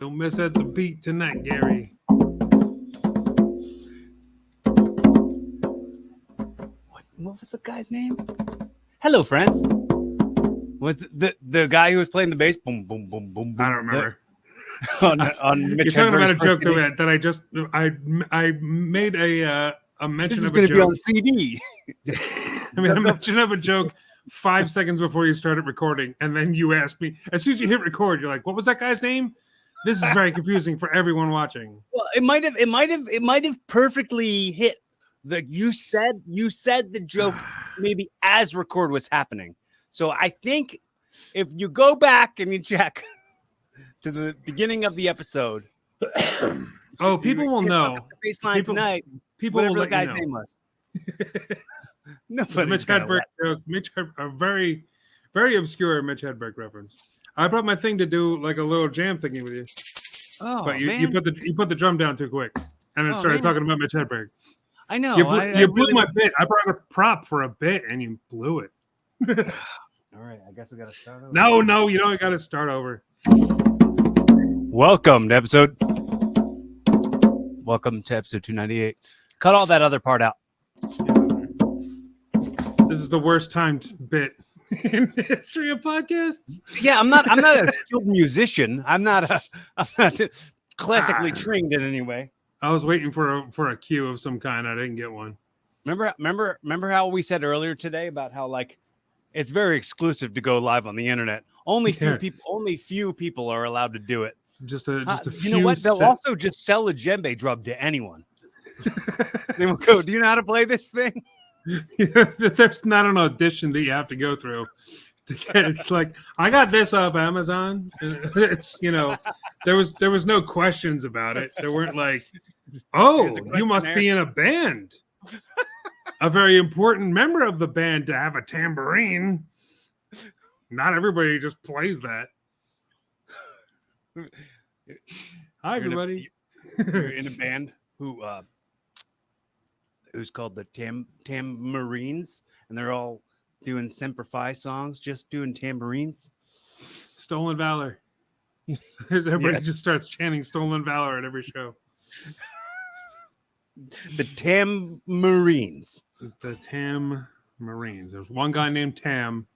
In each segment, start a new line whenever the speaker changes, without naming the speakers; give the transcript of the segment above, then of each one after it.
Don't mess at the beat tonight, Gary.
What was the guy's name? Hello, friends. Was the guy who was playing the bass? Boom, boom, boom, boom, boom.
I don't remember.
On Mitch
You're talking about a
Hedberg's
joke
birthday.
that I made a mention
This is
of a
going to be
joke.
on CD.
I made a mention of a joke 5 seconds before you started recording, and then you asked me as soon as you hit record. You're like, "What was that guy's name?" This is very confusing for everyone watching.
Well, it might have perfectly hit. You said the joke maybe as record was happening. So I think if you go back and you check to the beginning of the episode,
People will know.
The baseline tonight.
People
Whatever
will
the guy's
let you know.
name was.
Mitch Hedberg joke. A very, very obscure Mitch Hedberg reference. I brought my thing to do like a little jam thingy with you.
Oh,
but
man.
you put the drum down too quick, and then started talking about Mitch Hedberg.
I know.
You blew my bit. I brought a prop for a bit, and you blew it.
All right, I guess we got to start over.
No, you don't got to start over.
Welcome to episode 298. Cut all that other part out.
This is the worst timed bit in the history of podcasts.
Yeah, I'm not a skilled musician. I'm not classically trained in any way.
I was waiting for a cue of some kind. I didn't get one.
Remember how we said earlier today about how like it's very exclusive to go live on the internet. Only few people are allowed to do it.
Just a few.
You know what? They'll also just sell a djembe drum to anyone. They will go, "Do you know how to play this thing?"
There's not an audition that you have to go through to get. It's like, I got this off Amazon. It's there was no questions about it. There weren't like, "Oh, you must be in a band." A very important member of the band to have a tambourine. Not everybody just plays that. Hi, everybody.
You're in a band who's called the Tambourines, and they're all doing Semper Fi songs, just doing tambourines.
Stolen Valor. Everybody just starts chanting Stolen Valor at every show.
The Tambourines.
The Tam Marines. There's one guy named Tam,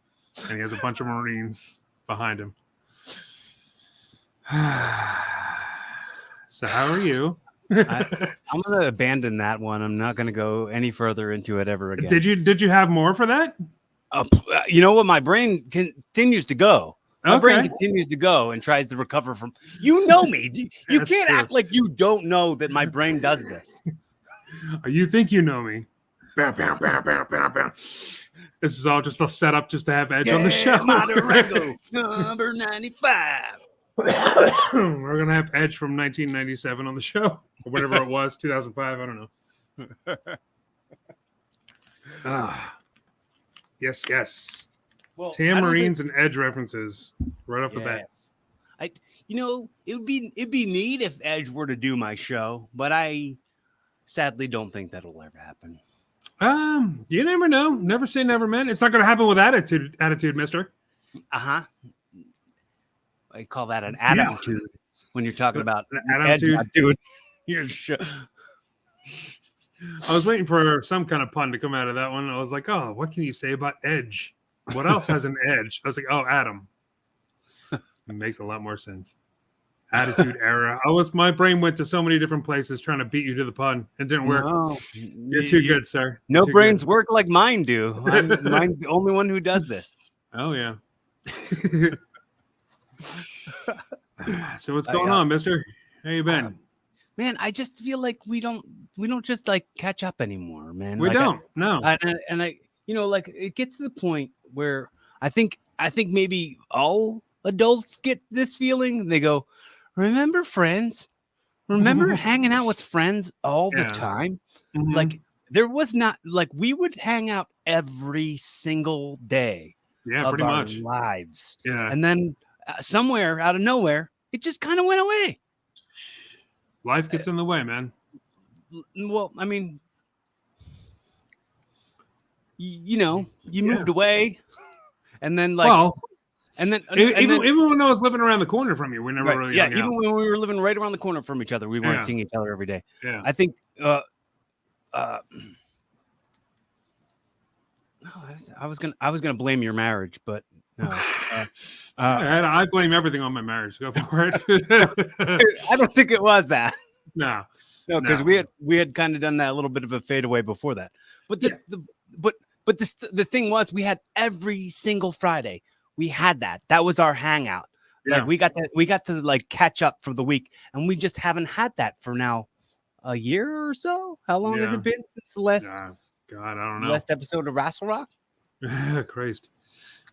and he has a bunch of Marines behind him. So how are you?
I'm going to abandon that one. I'm not going to go any further into it ever again.
Did you have more for that?
You know what? My brain continues to go. My brain continues to go and tries to recover from. You know me. You can't act like you don't know that my brain does this.
You think you know me. Bow, bow, bow, bow, bow, bow. This is all just a setup just to have Edge on the show.
Monterey, number 95.
We're going to have Edge from 1997 on the show. Or whatever it was, 2005. I don't know. Yes. Well, Tamarines and Edge references right off the bat.
It'd be neat if Edge were to do my show, but I sadly don't think that'll ever happen.
You never know. Never say never, man. It's not going to happen with attitude, mister.
I call that an attitude when you're talking about
attitude.
Edge doing your show.
I was waiting for some kind of pun to come out of that one. I was like, "Oh, what can you say about Edge? What else has an edge?" I was like, "Oh, Adam." It makes a lot more sense. Attitude era. My brain went to so many different places trying to beat you to the pun. It didn't work. No, you're too good, sir.
No brains work like mine do. I'm the only one who does this.
Oh yeah. So what's going on, mister? How you been?
Man, I just feel like we don't just like catch up anymore, man.
We don't. No.
And I like it gets to the point where I think maybe all adults get this feeling. They go, "Remember friends? Remember hanging out with friends all the time?" Mm-hmm. Like there was not like we would hang out every single day of
pretty
our
much
lives.
Yeah.
And then somewhere out of nowhere, it just kind of went away.
Life gets in the way, man.
Well, I mean, you moved away, and then like And then
even when I was living around the corner from you, we never
right,
really
yeah.
hung
Even
out.
when we were living right around the corner from each other, we weren't seeing each other every day.
Yeah.
I think. No, I was gonna blame your marriage, but no.
I blame everything on my marriage. Go for it.
I don't think it was that.
No,
because we had kind of done that a little bit of a fadeaway before that. But the thing was, we had every single Friday. We had that. That was our hangout.
Yeah.
Like we got to like catch up for the week, and we just haven't had that for now a year or so. How long has it been since the last?
God, I don't know.
Last episode of Rassle Rock.
Christ.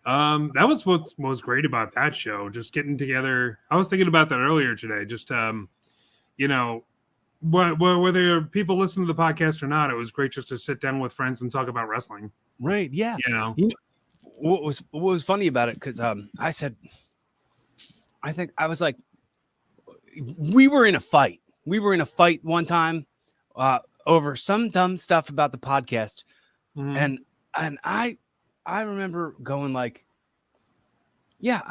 That was what was great about that show. Just getting together. I was thinking about that earlier today. Just you know, whether people listen to the podcast or not, it was great just to sit down with friends and talk about wrestling.
Right. Yeah.
You know
what was funny about it? Because I was like, we were in a fight. We were in a fight one time over some dumb stuff about the podcast, and I remember going like, yeah,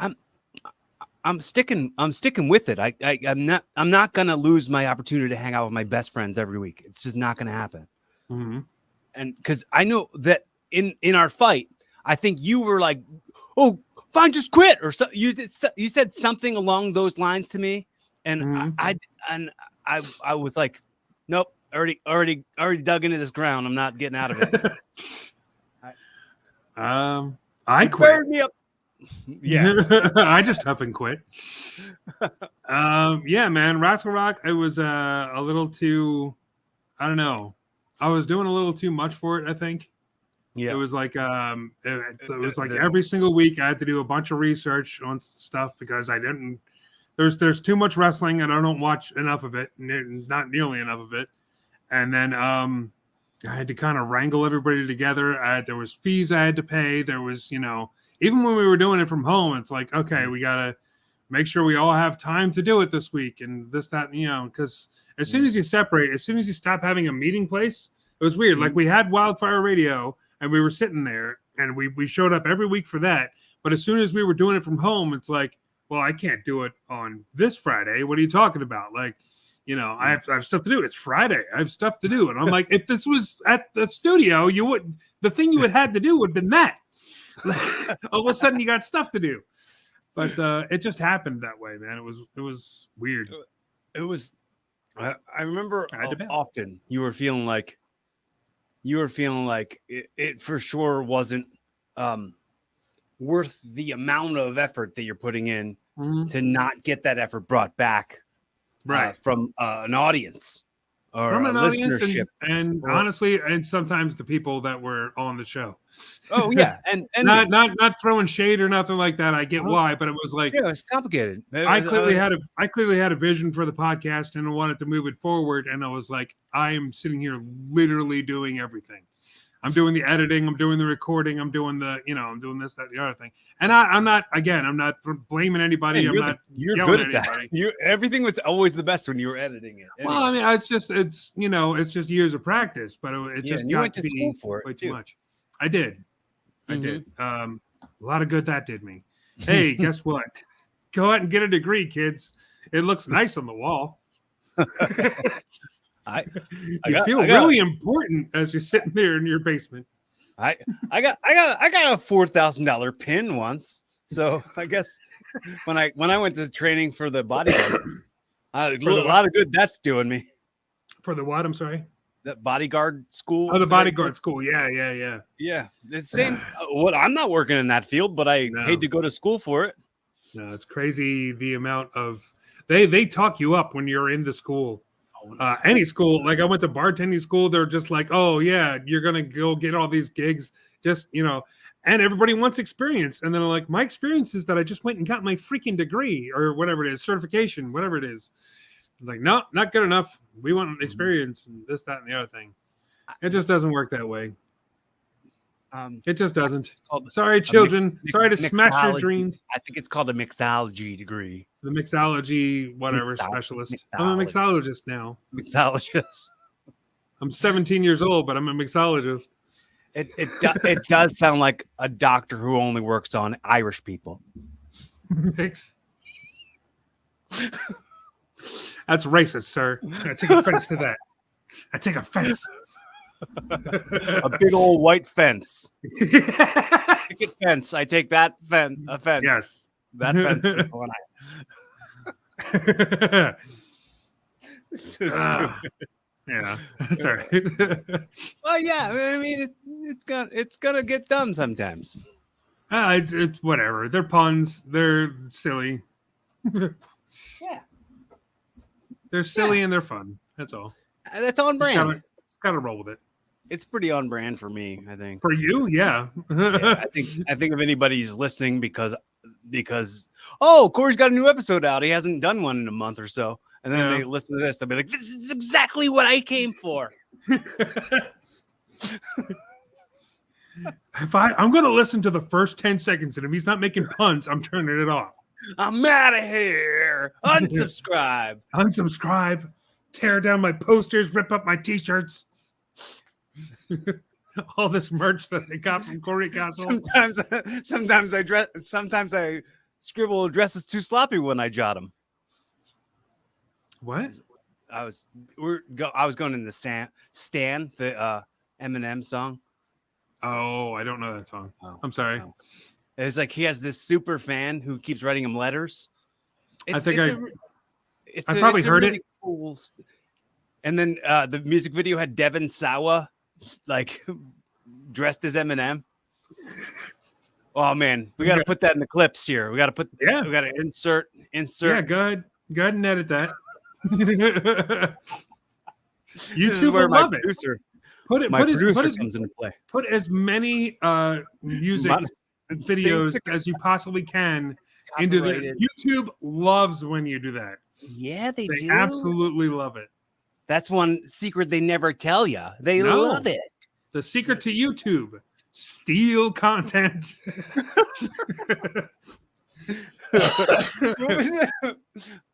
I'm sticking with it. I'm not gonna lose my opportunity to hang out with my best friends every week. It's just not gonna happen. And because I know that in our fight, I think you were like, "Oh, fine, just quit," or so. You said something along those lines to me, and I was like, "Nope, already dug into this ground. I'm not getting out of it."
I quit.
Burned me up. Yeah,
I just up and quit. Yeah, man, Rassle Rock. It was a little too. I don't know. I was doing a little too much for it. I think. Yeah, it was like it was like every single week I had to do a bunch of research on stuff because I didn't. There's too much wrestling and I don't watch enough of it, not nearly enough of it, and then I had to kind of wrangle everybody together. There was fees I had to pay. There was, even when we were doing it from home, it's like, okay, we got to make sure we all have time to do it this week and this, that, because as soon as you separate, as soon as you stop having a meeting place, it was weird. Like we had Wildfire Radio and we were sitting there and we showed up every week for that. But as soon as we were doing it from home, it's like, well, I can't do it on this Friday. What are you talking about? Like, I have stuff to do. It's Friday. I have stuff to do. And I'm like, if this was at the studio, the thing you would have had to do would have been that. All of a sudden you got stuff to do. But it just happened that way, man. It was weird.
It was, I remember often you were feeling like it for sure wasn't worth the amount of effort that you're putting in to not get that effort brought back. Right, from an audience or from an listenership,
and honestly, and sometimes the people that were on the show.
Oh yeah, and
not throwing shade or nothing like that. I get why, but it was like
it's complicated.
I clearly had a vision for the podcast and I wanted to move it forward, and I was like, I am sitting here literally doing everything. I'm doing the editing, I'm doing the recording, I'm doing I'm doing this, that, the other thing. And I'm not blaming anybody.
Man, you're good at that. Everything was always the best when you were editing it. Anyway.
Well, I mean, it's just years of practice, but it just got
went to school for it
too much. I did. A lot of good that did me. Hey, guess what? Go out and get a degree, kids. It looks nice on the wall. You feel really important as you're sitting there in your basement.
I got a $4,000 pin once, so I guess when I went to training for the bodyguard, a lot of good that's doing me.
For the what? I'm sorry.
The bodyguard school.
Oh, the bodyguard school. Yeah.
Yeah, it's same. I'm not working in that field, but I paid to go to school for it.
No, it's crazy the amount of they talk you up when you're in the school. Any school, like I went to bartending school, they're just like, oh yeah, you're gonna go get all these gigs, just and everybody wants experience, and then like my experience is that I just went and got my freaking degree or whatever it is, certification, whatever it is. Like, no, not good enough. We want experience and this, that, and the other thing. It just doesn't work that way. It just doesn't. Sorry, children. Sorry to smash your dreams.
I think it's called a mixology degree.
The mixology, whatever, specialist. I'm a mixologist now.
Mixologist.
I'm 17 years old, but I'm a mixologist.
It does sound like a doctor who only works on Irish people.
Mix. That's racist, sir. I take offense to that. I take offense.
A big old white fence. Picket fence. I take that offense.
Yes.
That fence is the one so stupid.
Yeah, that's all right.
Well, yeah. I mean, it's gonna get done sometimes.
It's whatever. They're puns. They're silly.
Yeah.
They're silly and they're fun. That's all.
That's on brand.
Gotta roll with it.
It's pretty on brand for me, I think.
For you, yeah.
Yeah, I think if anybody's listening because Corey's got a new episode out. He hasn't done one in a month or so. And then they listen to this, they'll be like, this is exactly what I came for.
I'm gonna listen to the first 10 seconds, and if he's not making puns, I'm turning it off.
I'm out of here. Unsubscribe.
Unsubscribe. Tear down my posters, rip up my t-shirts. All this merch that they got from Corey Castle.
Sometimes I scribble addresses too sloppy when I jot them.
What?
I was going in the Stan the Eminem song.
Oh, I don't know that song.
Oh,
I'm sorry.
no. It's like he has this super fan who keeps writing him letters.
I probably heard it.
Cool and then the music video had Devin Sawa like dressed as Eminem. Oh man, we got to put that in the clips here. We got to insert.
Yeah, go ahead and edit that. YouTube
where
will
my
love
producer,
it.
Comes into play.
Put as many music videos as you possibly can into the YouTube. Loves when you do that.
Yeah, they do.
Absolutely love it.
That's one secret they never tell you. They love it.
The secret to YouTube: steal content.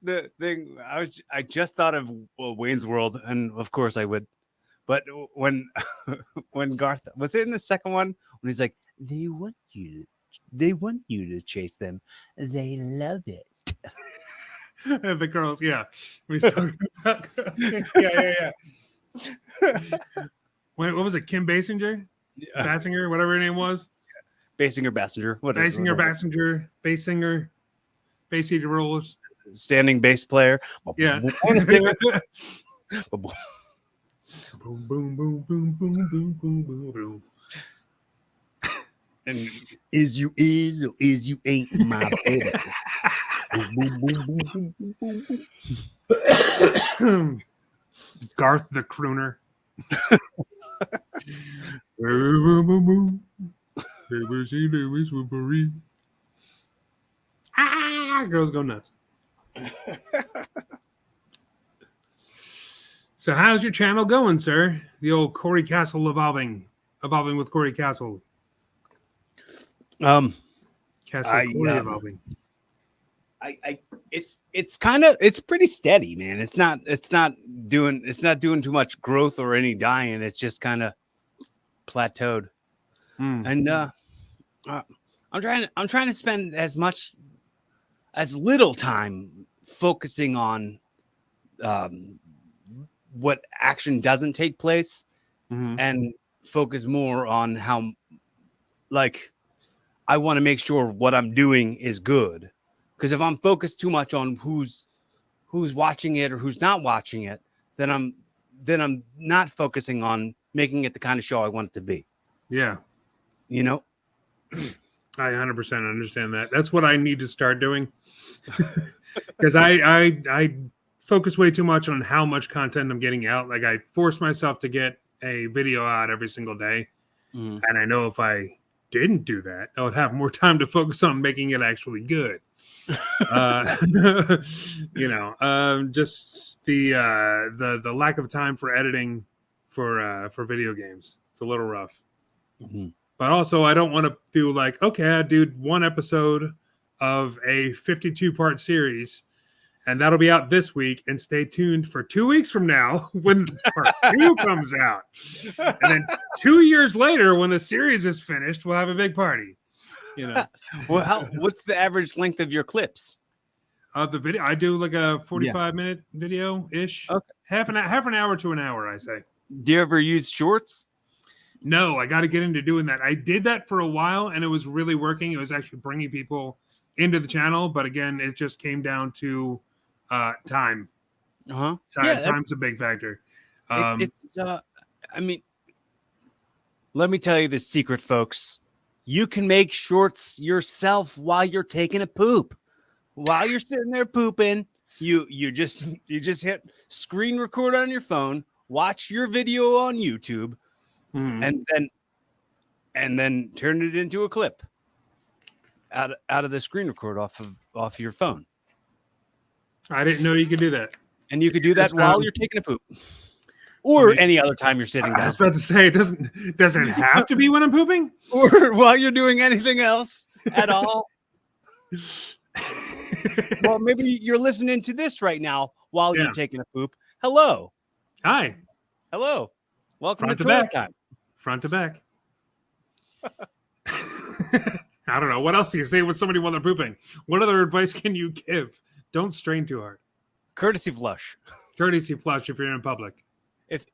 The thing I just thought of Wayne's World, and of course I would, but when Garth was it in the second one when he's like, they want you to chase them, they love it.
The girls, yeah. We talking about girls. Yeah. Wait, what was it? Kim Basinger? Basinger, whatever her name was.
Basinger, whatever.
Basinger, bass eater rollers.
Standing bass player.
Yeah.
Boom,
boom, boom, boom, boom, boom, boom, boom, boom.
And is you or is you ain't my baby. Boom, boom, boom, boom, boom, boom.
Garth the crooner. Girls go nuts. So how's your channel going, sir? The old Corey Castle evolving with Corey Castle. Evolving.
It's pretty steady, man. It's not doing too much growth or any dying. It's just kind of plateaued. And I'm trying to spend as little time focusing on what action doesn't take place, and focus more on how, like, I want to make sure what I'm doing is good. Because if I'm focused too much on who's watching it or who's not watching it, then I'm not focusing on making it the kind of show I want it to be.
Yeah.
You know?
I 100% understand that. That's what I need to start doing. Because I focus way too much on how much content I'm getting out. Like, I force myself to get a video out every single day. And I know if I didn't do that, I would have more time to focus on making it actually good. Just the lack of time for editing for video games. It's a little rough. But also, I don't want to feel like, okay, I did one episode of a 52-part series, and that'll be out this week, and stay tuned for 2 weeks from now when part 2 comes out. And then 2 years later, when the series is finished, we'll have a big party. You know,
Well, what's the average length of your clips?
the video I do like a 45-minute video ish,
Okay.
half an hour to an hour. I say.
Do you ever use shorts?
No, I got to get into doing that. I did that for a while, and it was really working. It was actually bringing people into the channel, but again, it just came down to time. Time's a big factor.
I mean, let me tell you the secret, folks. You can make shorts yourself while you're taking a poop. While you're sitting there pooping, you just hit screen record on your phone, watch your video on YouTube, and then turn it into a clip out of the screen record off your phone.
I didn't know you could do that.
And you could do that while you're taking a poop. Or any other time you're sitting down.
I was about to say, it doesn't have to be when I'm pooping?
Or while you're doing anything else at all. Well, maybe you're listening to this right now while you're taking a poop. Hello.
Hi.
Hello. Welcome
Front
to
back.
Time.
Front to back. I don't know. What else do you say with somebody while they're pooping? What other advice can you give? Don't strain too hard.
Courtesy flush.
Courtesy flush if you're in public.
If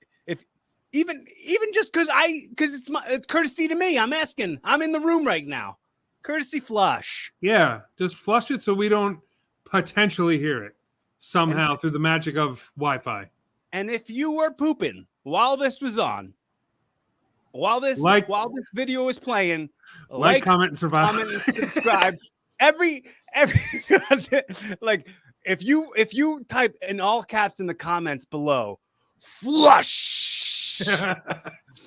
even just because it's courtesy to me. I'm asking. I'm in the room right now. Courtesy flush.
Yeah, just flush it so we don't potentially hear it somehow through the magic of Wi-Fi.
And if you were pooping while this was on, while this video was playing,
comment, and survive.
Comment and subscribe. every like if you type in all caps in the comments below, flush,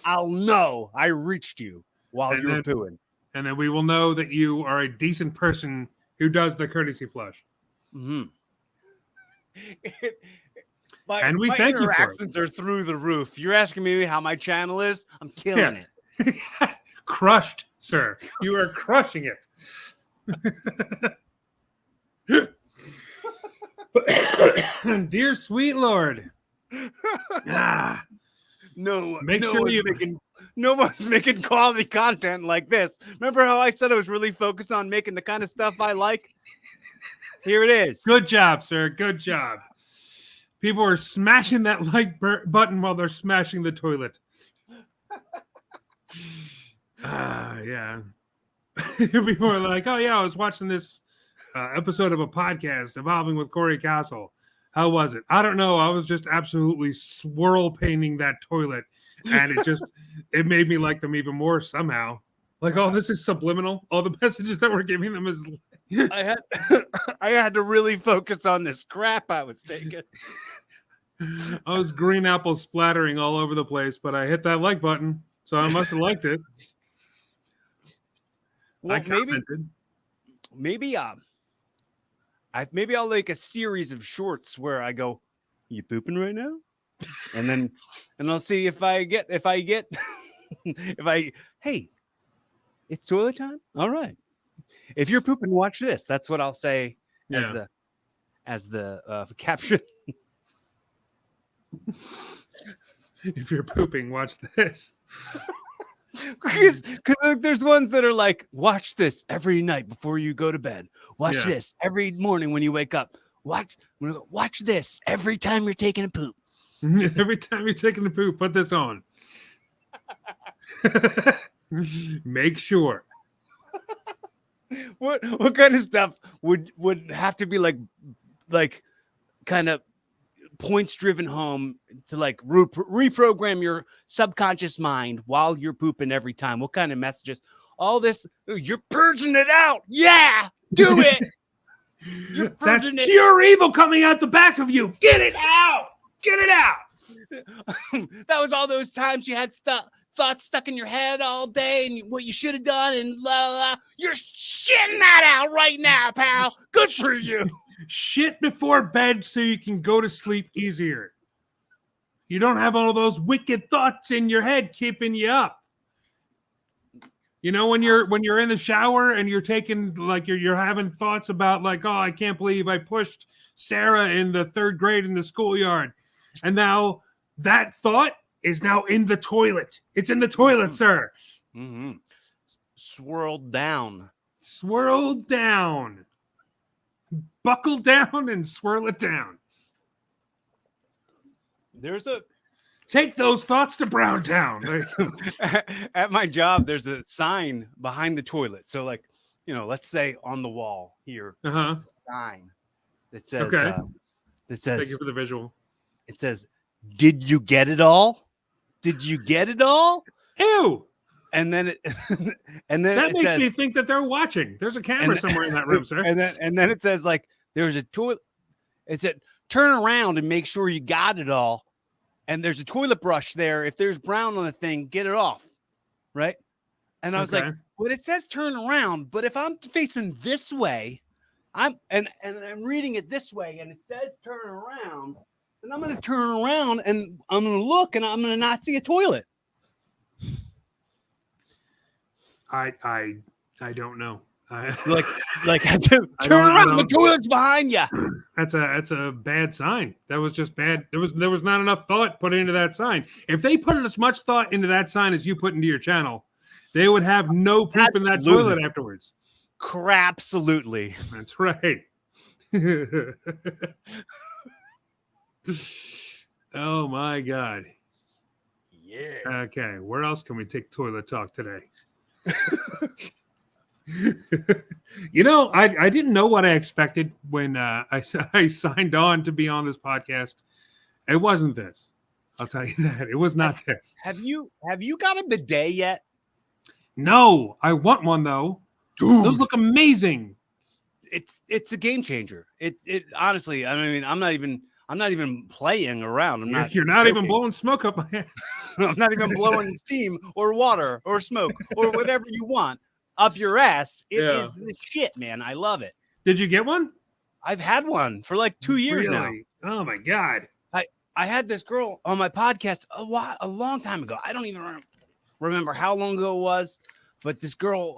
I'll know I reached you while you were pooing.
And then we will know that you are a decent person who does the courtesy flush.
Mm-hmm.
And we thank you for it.
My interactions are through the roof. You're asking me how my channel is? I'm killing it.
Crushed, sir. You are crushing it. Dear sweet Lord.
No one's making quality content like this. Remember how I said I was really focused on making the kind of stuff I like? Here it is.
Good job, sir. Good job. People are smashing that like button while they're smashing the toilet. Yeah. People are like, oh, yeah, I was watching this episode of a podcast, Evolving with Corey Castle. How was it? I don't know. I was just absolutely swirl painting that toilet. And it made me like them even more somehow. Like, oh, this is subliminal. All the messages that we're giving them is.
I had to really focus on this crap I was taking.
I was green apple splattering all over the place, but I hit that like button, so I must have liked it.
Well, maybe I'll make a series of shorts where I go, "You pooping right now?" And I'll see if I get hey, it's toilet time. All right. If you're pooping, watch this. That's what I'll say as the caption.
If you're pooping, watch this.
Because there's ones that are like, watch this every night before you go to bed. Watch this every morning when you wake up. Watch this every time you're taking a poop.
Every time you're taking a poop, put this on. Make sure.
What kind of stuff would have to be like kind of points driven home to like reprogram your subconscious mind while you're pooping every time? What kind of messages? All this, you're purging it out. Yeah, do it. You're purging
That's pure evil coming out the back of you. Get it out. Get it out.
That was all those times you had thoughts stuck in your head all day and what you should have done and blah, blah, blah. You're shitting that out right now, pal. Good for you.
Shit before bed so you can go to sleep easier. You don't have all those wicked thoughts in your head keeping you up. You know, when you're in the shower and you're taking like you're having thoughts about like, oh, I can't believe I pushed Sarah in the 3rd grade in the schoolyard. And now that thought is now in the toilet. It's in the toilet, sir.
Mm-hmm. Swirled down.
swirl down. Buckle down and swirl it down. Take those thoughts to Browntown. There you go.
At my job, there's a sign behind the toilet. So, like, let's say on the wall here,
Uh-huh.
there's a sign that says,
Okay. Thank you for the visual.
It says, "Did you get it all? Did you get it all?"
Ew.
And then
That makes me think that they're watching. There's a camera somewhere in that room, sir.
And then it says, like, there's a toilet. It said, "Turn around and make sure you got it all." And there's a toilet brush there. If there's brown on the thing, get it off. Right. And I was like, well, it says turn around, but if I'm facing this way, I'm reading it this way, and it says turn around, and I'm going to turn around and I'm going to look, and I'm going to not see a toilet.
I don't know.
Like turn around. The toilet's behind you.
That's a bad sign. That was just bad. There was not enough thought put into that sign. If they put as much thought into that sign as you put into your channel, they would have no poop in that toilet afterwards.
Crapsolutely.
That's right. Oh my God.
Yeah.
Okay, where else can we take toilet talk today? I didn't know what I expected when I signed on to be on this podcast. It wasn't this. I'll tell you that. It was not this.
Have you got a bidet yet?
No, I want one though. Dude. Those look amazing.
It's a game changer. It honestly, I mean, I'm not even playing around.
You're not even blowing smoke up my ass.
I'm not even blowing steam or water or smoke or whatever you want up your ass. It is the shit, man. I love it.
Did you get one?
I've had one for like 2 years now.
Oh my God.
I had this girl on my podcast a long time ago. I don't even remember how long ago it was, but this girl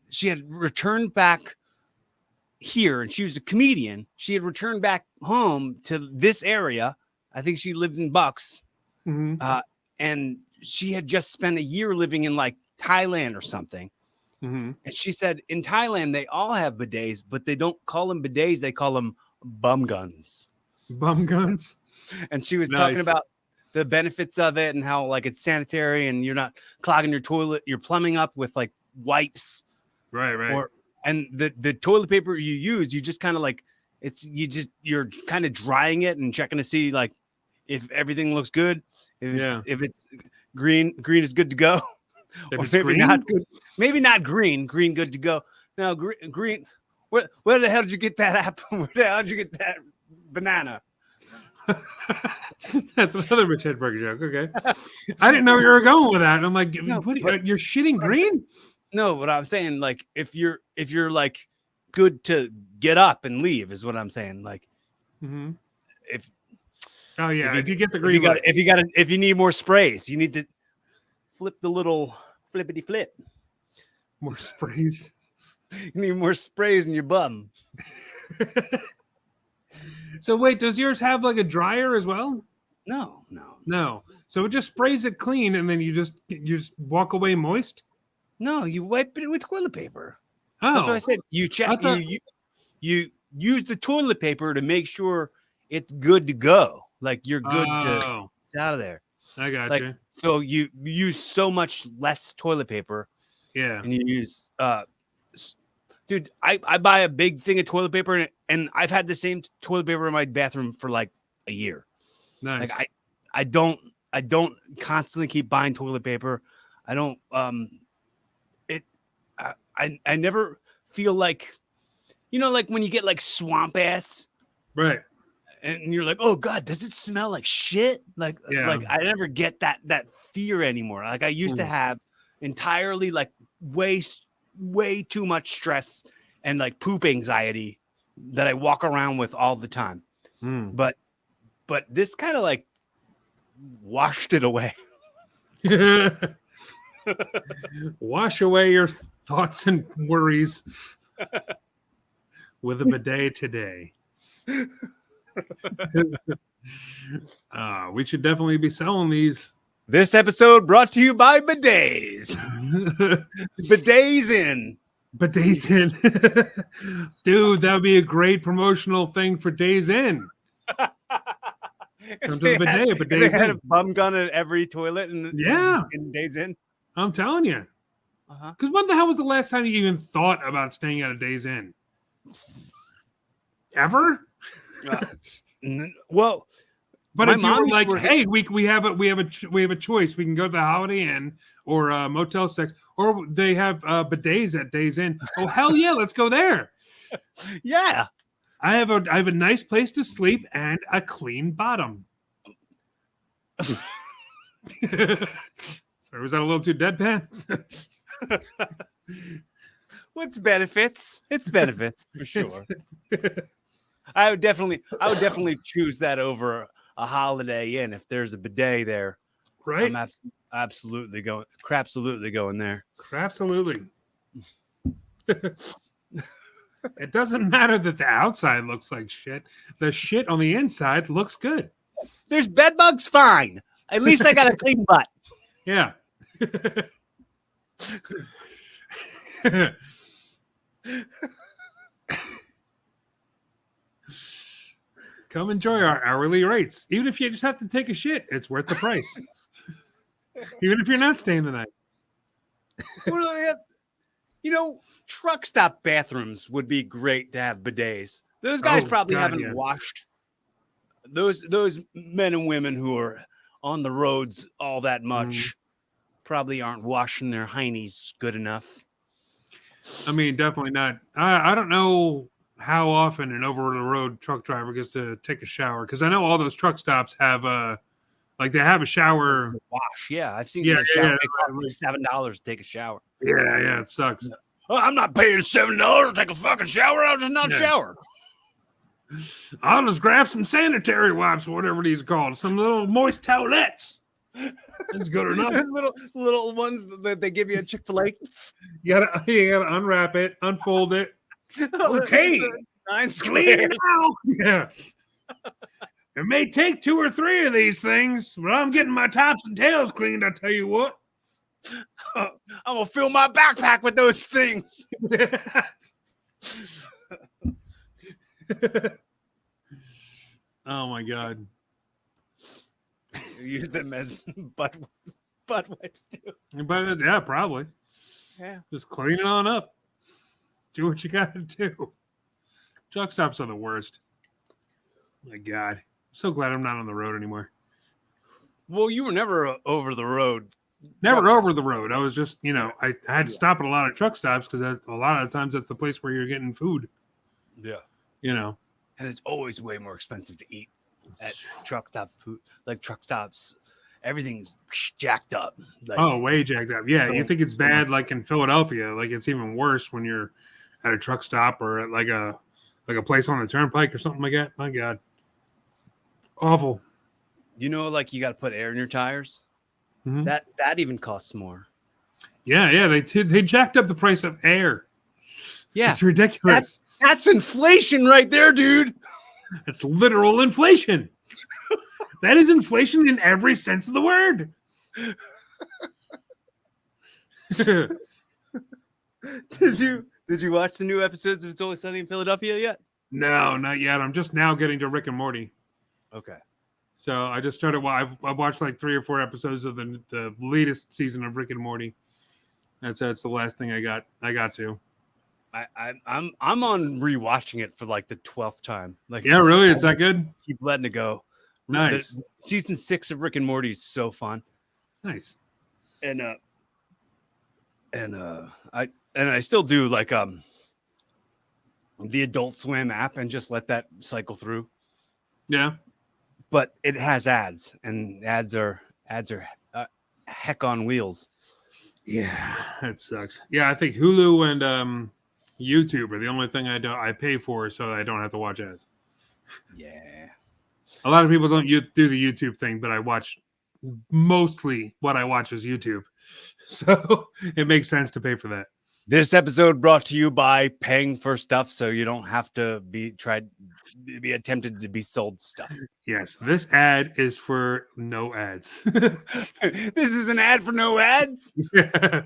she had returned back here, and she was a comedian. She had returned back home to this area. I think she lived in Bucks.
Mm-hmm.
And she had just spent a year living in like Thailand or something.
Mm-hmm.
And she said in Thailand, they all have bidets, but they don't call them bidets. They call them bum guns.
Bum guns.
And she was talking about the benefits of it and how like it's sanitary and you're not clogging your toilet, your plumbing up with like wipes.
Right.
And the toilet paper you use, you just kind of like you're kind of drying it and checking to see like if everything looks good. If it's green is good to go.
If
or
it's
maybe
green?
not good. Maybe not green good to go. No, green. Where the hell did you get that apple? Where the hell did you get that banana?
That's another Rich Hedberg joke. Okay. I didn't know you were going with that. I'm like,
No,
you're shitting green?
No, what I'm saying, like, if you're like good to get up and leave is what I'm saying. Like,
mm-hmm.
if
you get the green,
if you need more sprays, you need to flip the little flippity flip.
More sprays.
You need more sprays in your bum.
So wait, does yours have like a dryer as well?
No.
So it just sprays it clean, and then you just walk away moist.
No, you wipe it with toilet paper.
Oh,
that's what I said. You check. You use the toilet paper to make sure it's good to go. Like you're good to. It's out of there.
I got you.
So you use so much less toilet paper.
Yeah.
And you use dude, I buy a big thing of toilet paper and I've had the same toilet paper in my bathroom for like a year.
Nice.
Like I don't constantly keep buying toilet paper. I don't I never feel like, like when you get like swamp ass,
right?
And you're like, oh God, does it smell like shit? Like I never get that fear anymore. Like I used to have entirely like way too much stress and like poop anxiety that I walk around with all the time. But this kind of like washed it away.
Wash away your thoughts and worries with a bidet today. We should definitely be selling these.
This episode brought to you by bidets. Bidets in.
But Days In, dude, that would be a great promotional thing for Days In. Come to the bidet, but
If they
Days
had
In.
a bum gun at every toilet
Yeah.
in Days In.
I'm telling you.
Uh-huh.
Because when the hell was the last time you even thought about staying at a Days In? Ever?
Well,
But
my
if you
mom
were
used
like,
to work
hey, we have a choice. We can go to the Holiday Inn or Motel 6, or they have bidets at Days Inn. Oh hell yeah, let's go there.
yeah.
I have a nice place to sleep and a clean bottom. So was that a little too deadpan?
What's benefits? It's benefits for sure. I would definitely choose that over a Holiday Inn if there's a bidet there.
Right?
I'm absolutely going. Crapsolutely going there.
Absolutely. It doesn't matter that the outside looks like shit. The shit on the inside looks good.
There's bed bugs, fine. At least I got a clean butt.
Yeah. Come enjoy our hourly rates. Even if you just have to take a shit, it's worth the price. Even if you're not staying the night.
You know, truck stop bathrooms would be great to have bidets. Those guys probably haven't washed. Those men and women who are on the roads all that much probably aren't washing their heinies good enough.
I mean, definitely not. I don't know how often an over-the-road truck driver gets to take a shower, because I know all those truck stops have like they have a shower
wash. Yeah, I've seen the shower. It costs $7 to take a shower.
Yeah, it sucks.
I'm not paying $7 to take a fucking shower. I'll just not shower.
I'll just grab some sanitary wipes or whatever these are called. Some little moist towelettes. That's good enough.
little ones that they give you at Chick-fil-A.
You gotta unwrap it, unfold it. Okay.
9 squares.
Now. Yeah. It may take 2 or 3 of these things, but I'm getting my tops and tails cleaned, I tell you what.
I'm gonna fill my backpack with those things.
Oh my god.
You use them as butt wipes too.
But yeah, probably.
Yeah.
Just clean it on up. Do what you gotta do. Truck stops are the worst. My god. I'm so glad I'm not on the road anymore.
Well, you were never over the road.
Never over the road. I was just, I had to stop at a lot of truck stops because a lot of times that's the place where you're getting food.
Yeah.
And it's always way more expensive to eat at truck stop food, like truck stops. Everything's jacked up. Like,
way jacked up. Yeah, you think it's bad like in Philadelphia. Like it's even worse when you're at a truck stop or at like a place on the turnpike or something like that. My God. Awful.
like you got to put air in your tires.
Mm-hmm.
That even costs more.
Yeah. They jacked up the price of air.
Yeah.
It's ridiculous.
That's inflation right there, dude.
It's literal inflation. That is inflation in every sense of the word.
Did you watch the new episodes of It's Always Sunny in Philadelphia yet?
No, not yet. I'm just now getting to Rick and Morty.
Okay.
So I just started. I watched like 3 or 4 episodes of the latest season of Rick and Morty. That's the last thing I got to.
I'm on rewatching it for like the 12th time. Like,
yeah, really, it's that good.
Keep letting it go.
Nice.
Season 6 of Rick and Morty is so fun.
Nice.
And I still do like the Adult Swim app and just let that cycle through.
Yeah.
But it has ads, and ads are heck on wheels.
Yeah, that sucks. Yeah, I think Hulu and YouTube are the only thing I pay for so I don't have to watch ads.
Yeah.
A lot of people don't do the YouTube thing, but I watch mostly what I watch is YouTube. So it makes sense to pay for that.
This episode brought to you by paying for stuff so you don't have to be attempted to be sold stuff.
Yes, this ad is for no ads.
This is an ad for no ads?
Yeah.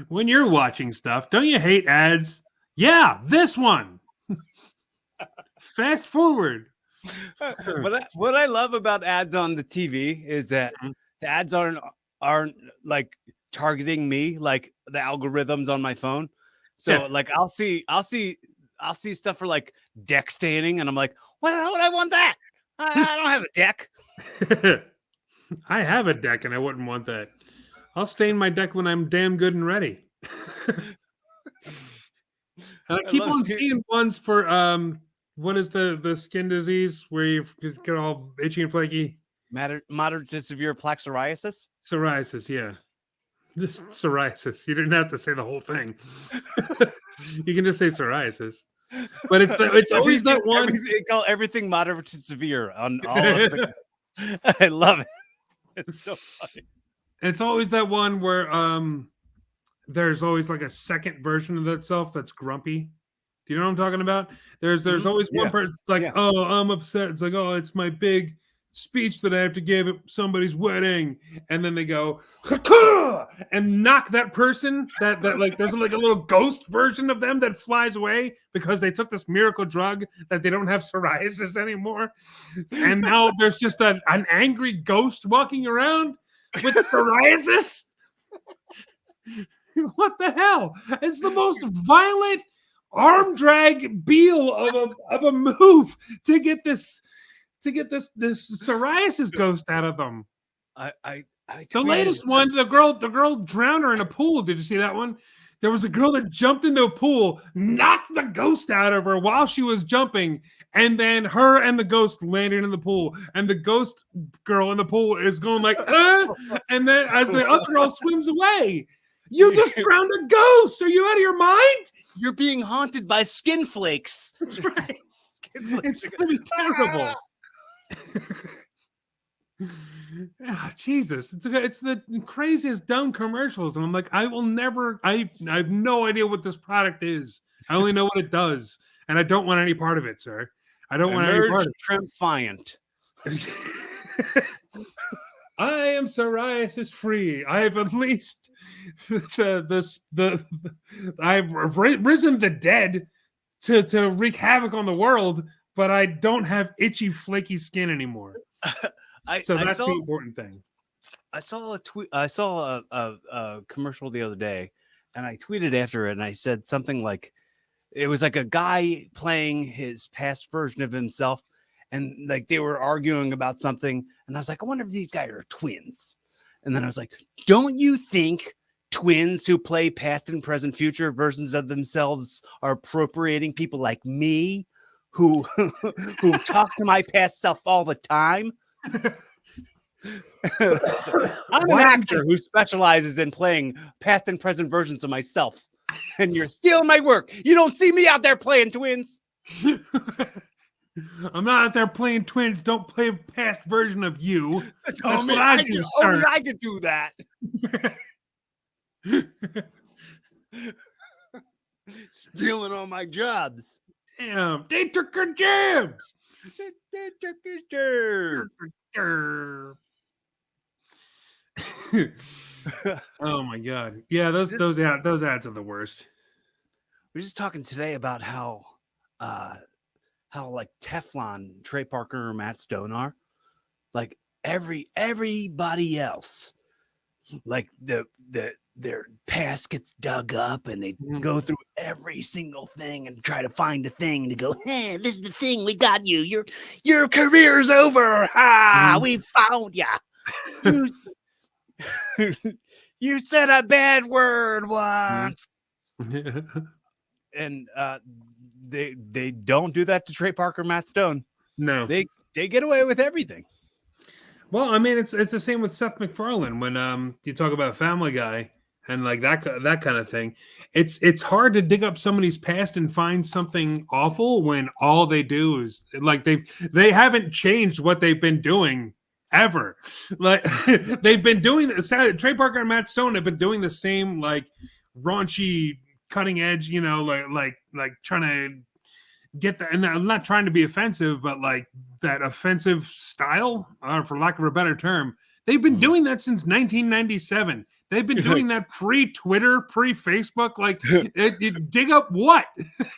When you're watching stuff, don't you hate ads? Yeah, this one. Fast forward.
What I love about ads on the TV is that the ads aren't like targeting me like the algorithms on my phone. So
Yeah.
like I'll see stuff for like deck staining, and I'm like, why the hell would I want that? I don't have a deck.
I have a deck and I wouldn't want that. I'll stain my deck when I'm damn good and ready. And I keep on seeing ones for what is the skin disease where you get all itchy and flaky?
Moderate to severe plaque psoriasis.
Psoriasis, yeah. This psoriasis. You didn't have to say the whole thing. You can just say psoriasis. But it's always that one.
They call everything moderate to severe on all of the I love it. It's so funny.
It's always that one where there's always like a second version of itself that's grumpy. Do you know what I'm talking about? There's always one person like, oh, I'm upset. It's like, oh, it's my big speech that I have to give at somebody's wedding, and then they go and knock that person that like there's like a little ghost version of them that flies away because they took this miracle drug that they don't have psoriasis anymore, and now there's just an angry ghost walking around with psoriasis. What the hell? It's the most violent arm drag Beal of a move to get this psoriasis ghost out of them. The latest one, the girl drowned her in a pool. Did you see that one? There was a girl that jumped into a pool, knocked the ghost out of her while she was jumping, and then her and the ghost landed in the pool, and the ghost girl in the pool is going like, and then as the other girl swims away. You just drowned a ghost. Are you out of your mind?
You're being haunted by skin flakes.
That's right. It's going to be terrible. Oh, Jesus, it's the craziest dumb commercials, and I'm like, I will never. I have no idea what this product is. I only know what it does, and I don't want any part of it, sir. I don't want any part of it.
Triumphant.
I am psoriasis free. I have at least I've risen the dead to wreak havoc on the world, but I don't have itchy, flaky skin anymore. That's the important thing.
I saw a tweet. I saw a commercial the other day, and I tweeted after it, and I said something like, it was like a guy playing his past version of himself, and like they were arguing about something, and I was like, I wonder if these guys are twins. And then I was like, don't you think twins who play past and present future versions of themselves are appropriating people like me who talk to my past self all the time? So, I'm an actor who specializes in playing past and present versions of myself, and you're stealing my work. You don't see me out there playing twins.
I'm not out there playing twins. Don't play a past version of you. That's what I do, sir.
Only I can do that. Stealing all my jobs.
Damn, they took your jobs.
They took his jobs.
Oh my god. Yeah, those ads are the worst.
We're just talking today about how like Teflon Trey Parker or Matt Stone are. Like everybody else, like their past gets dug up, and they go through every single thing and try to find a thing to go, hey, this is the thing, we got you. Your career's over. We found ya. You said a bad word once. And they don't do that to Trey Parker, Matt Stone.
No.
They get away with everything.
Well, I mean, it's the same with Seth MacFarlane when you talk about Family Guy and like that kind of thing. It's hard to dig up somebody's past and find something awful when all they do is like they haven't changed what they've been doing ever. Like they've been doing this. Trey Parker and Matt Stone have been doing the same like raunchy, cutting edge, like trying to get that, and I'm not trying to be offensive, but like that offensive style, for lack of a better term, they've been doing that since 1997. They've been doing that pre-Twitter, pre-Facebook. Like, you dig up what?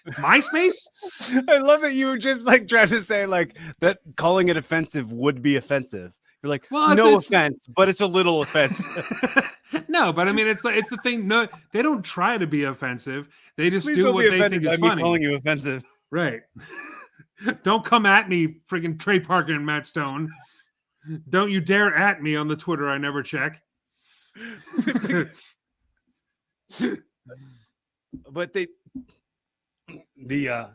MySpace?
I love that you were just like trying to say like that calling it offensive would be offensive. You're like,
Well,
no
it's-
offense, but it's a little offensive.
No, but I mean, it's the thing. No, they don't try to be offensive. They just
Please
do
don't
what
be
they
offended
think
by
is
me
funny.
calling you offensive.
Right. Don't come at me, friggin' Trey Parker and Matt Stone. Don't you dare at me on the Twitter I never check.
But the I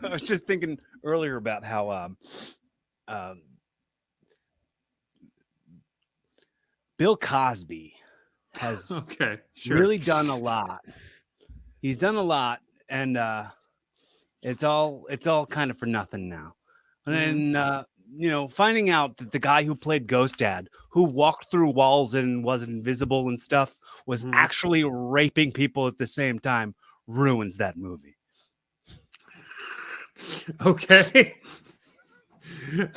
was just thinking earlier about how Bill Cosby has
Okay, sure.
really done a lot. He's done a lot, and it's all kind of for nothing now. And then finding out that the guy who played Ghost Dad, who walked through walls and was invisible and stuff, was actually raping people at the same time, ruins that movie.
Okay.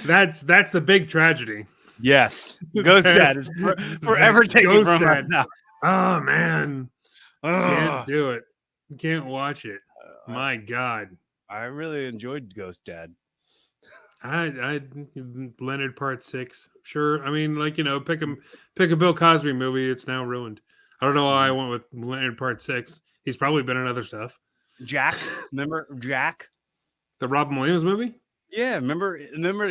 That's the big tragedy.
Yes, Ghost Dad is forever taken
Ghost
from us
Dad.
now.
Oh man. Can't
Ugh.
do it. Can't watch it. My God.
I really enjoyed Ghost Dad.
I Leonard Part 6. Sure. I mean, like, pick a Bill Cosby movie, it's now ruined. I don't know why I went with Leonard Part 6. He's probably been in other stuff.
Jack, remember Jack?
The Robin Williams movie?
Yeah, remember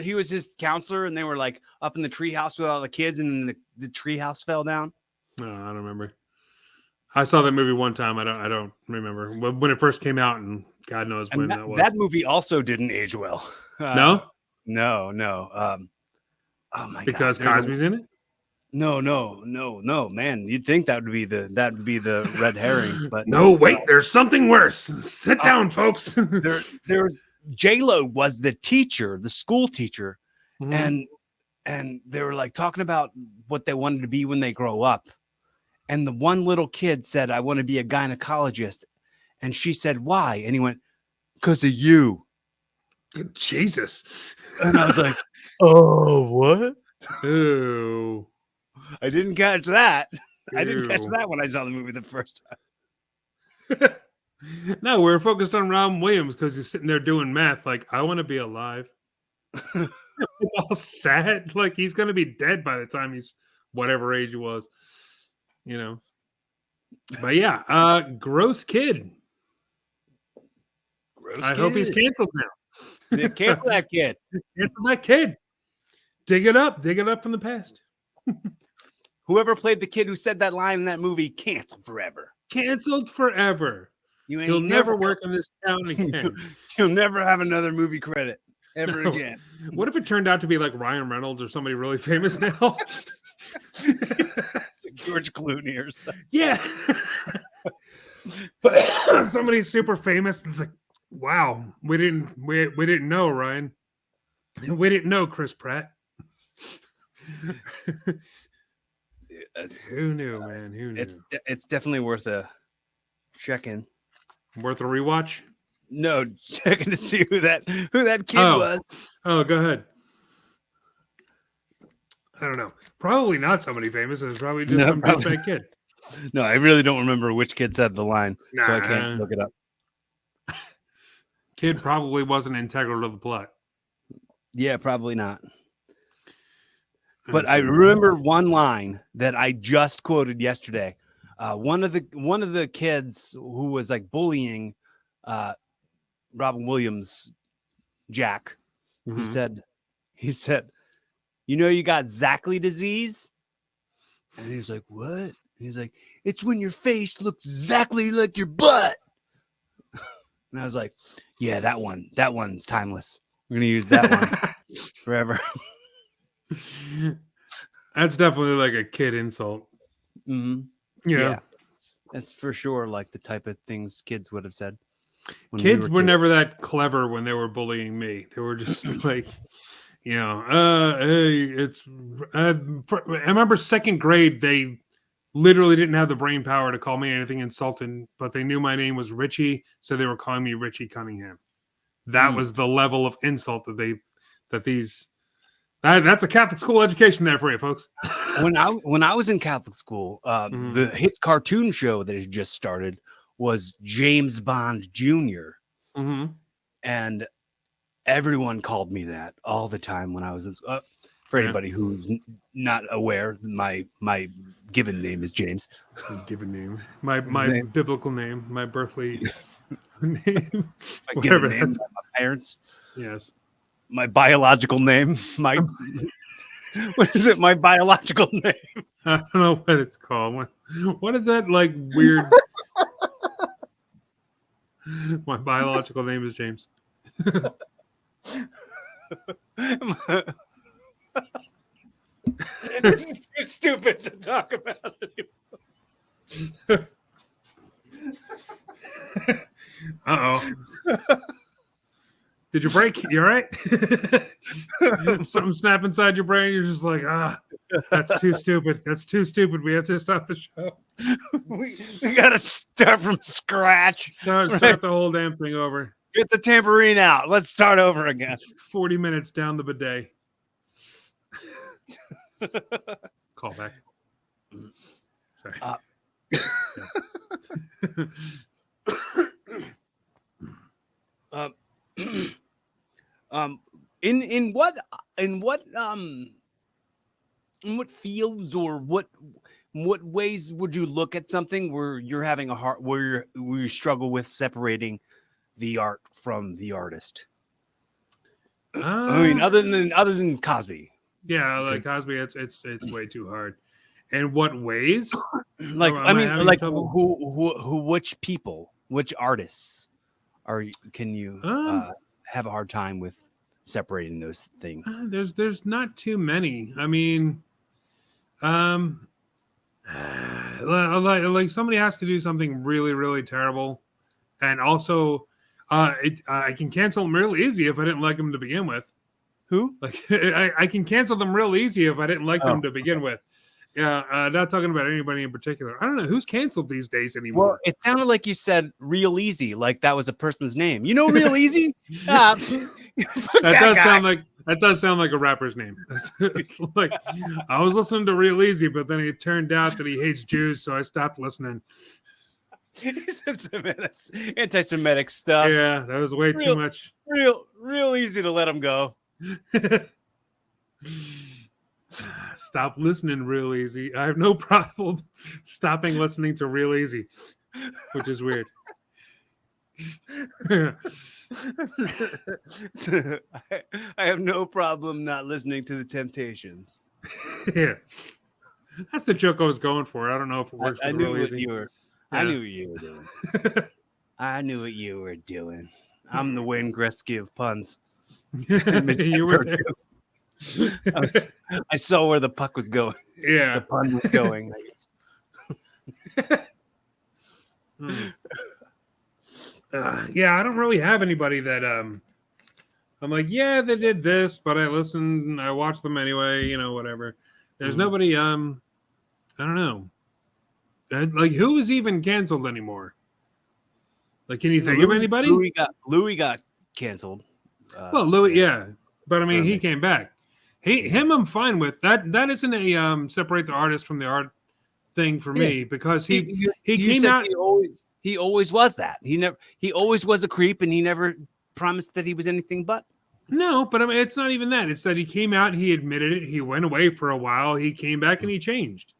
he was his counselor, and they were like up in the treehouse with all the kids, and then the treehouse fell down.
No, I don't remember. I saw that movie one time. I don't remember when it first came out, and God knows when that was.
That movie also didn't age well.
No?
No. Oh my
Because
God,
Cosby's in it?
No, man. You'd think that would be the red herring, but
No, wait, there's something worse. Sit down, folks.
there's J-Lo was the teacher, the school teacher,
Mhm.
and they were like talking about what they wanted to be when they grow up. And the one little kid said, I want to be a gynecologist. And she said, why? And he went, because of you.
Jesus.
And I was like, oh, what?
Ooh.
I didn't catch that. I didn't catch
Ew.
that when I saw the movie the first time.
No, we're focused on Robin Williams because he's sitting there doing math. Like, I want to be alive. All sad. Like, he's going to be dead by the time he's whatever age he was. But yeah, gross kid. I hope he's canceled now.
Yeah, cancel that kid.
Cancel that kid. Dig it up from the past.
Whoever played the kid who said that line in that movie, canceled forever.
Canceled forever.
You'll
He'll never work in this town again.
You'll never have another movie credit ever again.
What if it turned out to be like Ryan Reynolds or somebody really famous now?
George Clooney or something.
Yeah. Somebody super famous. It's like, wow, we didn't know, Ryan. We didn't know Chris Pratt. Who knew, man? Who knew?
It's definitely worth a check-in.
Worth a rewatch?
No, checking to see who that kid was.
Oh, go ahead. I don't know. Probably not somebody famous. It's probably just some douchebag kid.
No, I really don't remember which kid said the line, so I can't look it up.
Kid probably wasn't integral to the plot.
Yeah, probably not. But I remember one line that I just quoted yesterday. One of the kids who was like bullying Robin Williams, Jack. He said, you got Zackley disease? And he's like, what? And he's like, it's when your face looks exactly like your butt. And I was like, yeah, that one's timeless. We're gonna use that one forever.
That's definitely like a kid insult.
Mm-hmm.
Yeah.
That's for sure like the type of things kids would have said.
Kids were never that clever when they were bullying me. They were just like, hey, it's. I remember second grade, they literally didn't have the brain power to call me anything insulting, but they knew my name was Richie, so they were calling me Richie Cunningham. That was the level of insult that's a Catholic school education there for you, folks.
when I was in Catholic school, the hit cartoon show that had just started was James Bond Jr. And everyone called me that all the time when I was for anybody who's not aware, my given name is James.
Given name, my biblical name, my birthly name,
my given name, my parents.
Yes,
my biological name. My what is it? My biological name.
I don't know what it's called. What is that like weird? My biological name is James.
This is too stupid to talk about anymore.
Uh-oh. Did you break? You all right? Something snap inside your brain. You're just like, that's too stupid. That's too stupid. We have to stop the show.
we got to start from scratch.
Start the whole damn thing over.
Get the tambourine out. Let's start over again.
It's 40 minutes down the bidet. Call back. Sorry.
In what fields or what ways would you look at something where you're having where you struggle with separating the art from the artist? I mean, other than Cosby.
Yeah, like Cosby, it's way too hard. And what ways?
Like, I mean, like which people, which artists can you have a hard time with separating those things?
There's not too many. I mean, like somebody has to do something really, really terrible, and also, I can cancel them real easy if I didn't like them to begin with.
Who?
Like I can cancel them real easy if I didn't like them to begin with. Yeah, not talking about anybody in particular. I don't know who's canceled these days anymore.
Well, it sounded like you said "Real Easy," like that was a person's name. You know, Real Easy.
That does sound like a rapper's name. It's like I was listening to Real Easy, but then it turned out that he hates Jews, so I stopped listening.
He said some anti-Semitic stuff.
Yeah, that was way too much.
Real easy to let him go.
Stop listening Real Easy. I have no problem stopping listening to Real Easy, which is weird.
I have no problem not listening to the Temptations.
Yeah, that's the joke I was going for. I don't know if it works.
I
with
knew
Real
what
Easy.
you were.
Yeah.
I knew what you were doing. I knew what you were doing. I'm the Wayne Gretzky of puns.
You were there.
I saw where the puck was going.
Yeah,
the pun was going.
Yeah, I don't really have anybody that I'm like, yeah, they did this, but I listened and I watched them anyway. You know, whatever. There's nobody. I don't know. Like, who is even canceled anymore? Like, can you think of anybody?
Louis got canceled.
Well, Louis, yeah, but I mean, he came back. Him, I'm fine with that. That isn't a separate the artist from the art thing for me because he came out.
He always was that. He always was a creep, and he never promised that he was anything but.
No, but I mean, it's not even that. It's that he came out, he admitted it, he went away for a while, he came back and he changed.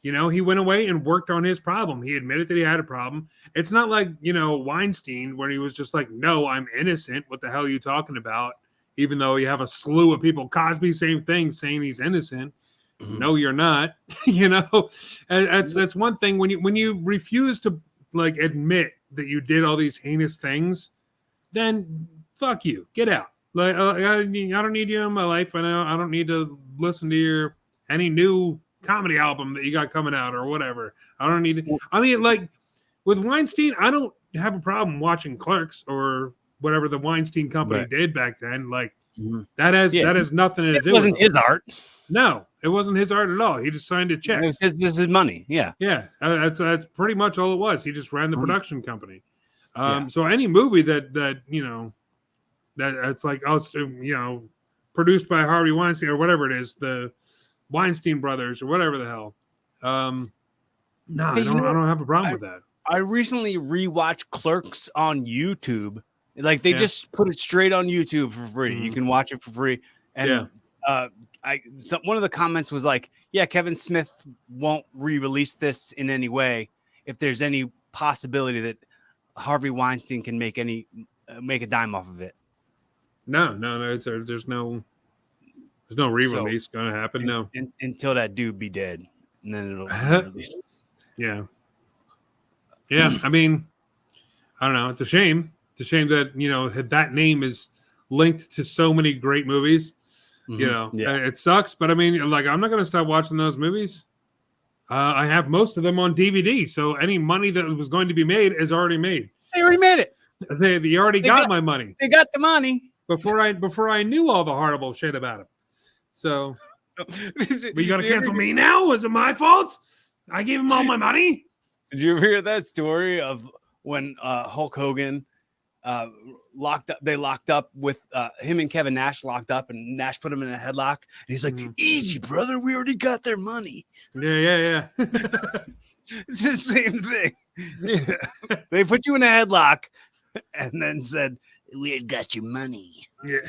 You know, he went away and worked on his problem. He admitted that he had a problem. It's not like, you know, Weinstein, where he was just like, no, I'm innocent. What the hell are you talking about? Even though you have a slew of people, Cosby, same thing, saying he's innocent. Mm-hmm. No, you're not. You know, that's one thing when you refuse to like admit that you did all these heinous things, then fuck you, get out. Like I don't need you in my life. I don't need to listen to any new comedy album that you got coming out or whatever. I don't need to. I mean, like with Weinstein, I don't have a problem watching Clerks or whatever the Weinstein company did back then. Like that has nothing to do. It
wasn't his art.
No, it wasn't his art at all. He just signed a check.
It was just his money. Yeah,
yeah. That's pretty much all it was. He just ran the production company. So any movie that you know that's like, oh, it's, you know, produced by Harvey Weinstein or whatever it is, the Weinstein brothers or whatever the hell. No,
Hey,
I don't have a problem with that.
I recently rewatched Clerks on YouTube. Like they
Yeah.
just put it straight on YouTube for free. You can watch it for free. And one of the comments was like, "Yeah, Kevin Smith won't re-release this in any way if there's any possibility that Harvey Weinstein can make a dime off of it."
No. There's no re-release going to happen. No,
until that dude be dead, and then it'll be released.
Yeah. I mean, I don't know. It's a shame. It's a shame that that name is linked to so many great movies. It sucks, but I mean, like, I'm not going to stop watching those movies. I have most of them on DVD, so any money that was going to be made is already made.
They already made it.
They already got my money.
They got the money
before I knew all the horrible shit about it. So, you got to cancel me now? Is it my fault? I gave him all my money.
Did you ever hear that story of when Hulk Hogan locked up with him and Kevin Nash locked up, and Nash put him in a headlock, and he's like, "Easy, brother, we already got their money."
Yeah.
It's the same thing. Yeah. They put you in a headlock and then said, "We had got your money."
Yeah.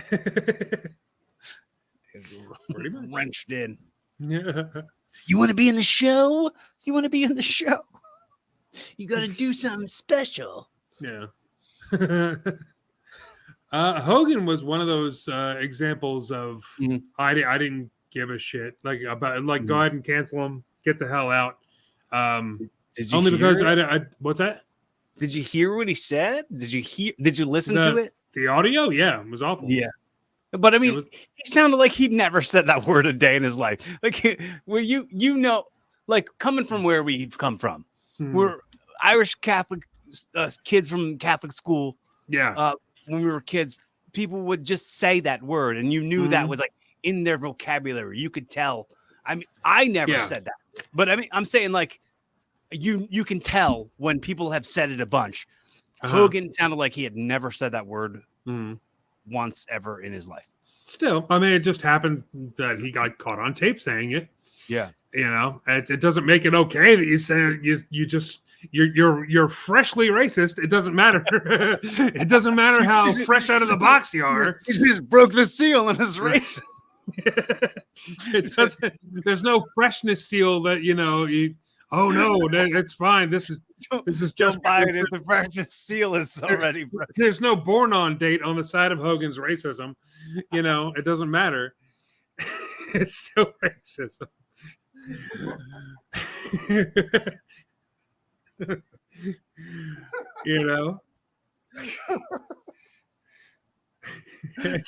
Wrenched in.
Yeah.
You want to be in the show? You want to be in the show? You got to do something special.
Yeah. Hogan was one of those examples of I didn't give a shit about go ahead and cancel him, get the hell out. Only because I what's that?
Did you hear what he said? Did you listen to it?
The audio? Yeah, it was awful.
Yeah. But I mean, he sounded like he'd never said that word a day in his life. Like, well, like coming from where we've come from, we're Irish Catholic kids from Catholic school.
Yeah.
When we were kids, people would just say that word, and you knew that was like in their vocabulary. You could tell. I mean, I never said that, but I mean, I'm saying like you can tell when people have said it a bunch. Hogan sounded like he had never said that word once ever in his life.
Still, I mean, it just happened that he got caught on tape saying it.
Yeah.
It doesn't make it okay that you say you're freshly racist. It doesn't matter. It doesn't matter how fresh out of the box you are.
He just broke the seal and is racist.
It doesn't. There's no freshness seal that oh no, it's fine. This is just
fine. If the freshness seal is already broken.
There's no born on date on the side of Hogan's racism. It doesn't matter. It's still racism.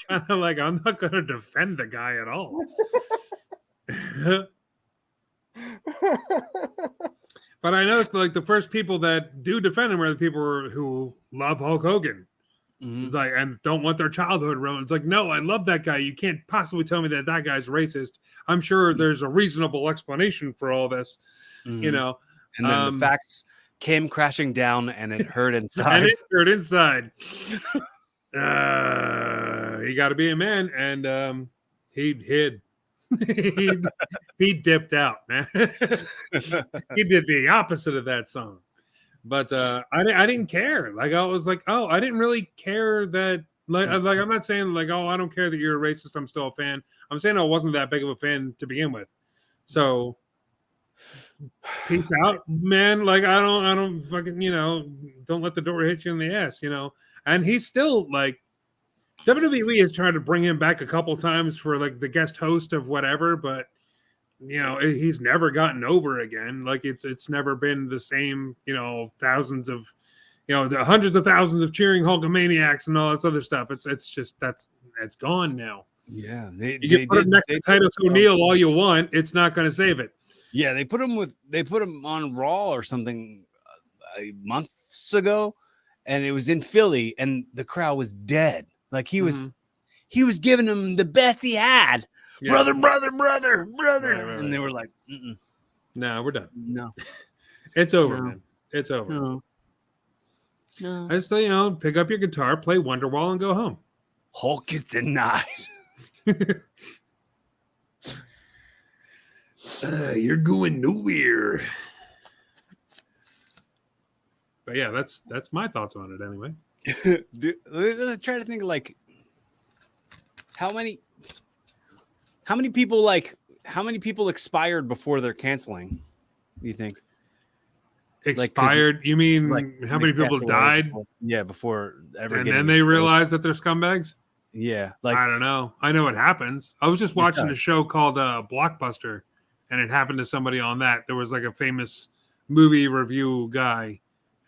Kind of like, I'm not going to defend the guy at all. But I know like the first people that do defend him are the people who love Hulk Hogan. It's like, and don't want their childhood ruined. It's like, no, I love that guy. You can't possibly tell me that guy's racist. I'm sure there's a reasonable explanation for all this, And then
the facts came crashing down, and it hurt inside.
He got to be a man, and he hid. he dipped out, man. He did the opposite of that song. But I didn't care. Like, I was like, oh, I didn't really care that. Like I'm not saying like, oh, I don't care that you're a racist. I'm still a fan. I'm saying I wasn't that big of a fan to begin with. So peace out, man. Like I don't fucking don't let the door hit you in the ass. And he's still like WWE has tried to bring him back a couple times for like the guest host of whatever, but he's never gotten over again. Like it's never been the same, thousands of, the hundreds of thousands of cheering Hulkamaniacs and all this other stuff. It's just, it's gone now.
Yeah.
You can put him next to Titus O'Neil all you want. It's not going to save it.
Yeah. They put him on Raw or something months ago, and it was in Philly, and the crowd was dead. Like he was giving him the best he had. Yeah. Brother. Right. And they were like,
no, we're done.
No.
It's over, man. It's over. No. I just say, pick up your guitar, play Wonderwall, and go home.
Hulk is denied.
You're going nowhere. But yeah, that's my thoughts on it anyway.
Let's try to think like how many people expired before they're canceling? Do you think?
Expired? You mean how many
they
people
passed away
died?
before ever
And
getting
then they
exposed?
realized that they're scumbags?
Yeah,
I don't know. I know it happens. I was just watching a show called Blockbuster, and it happened to somebody on that. There was like a famous movie review guy,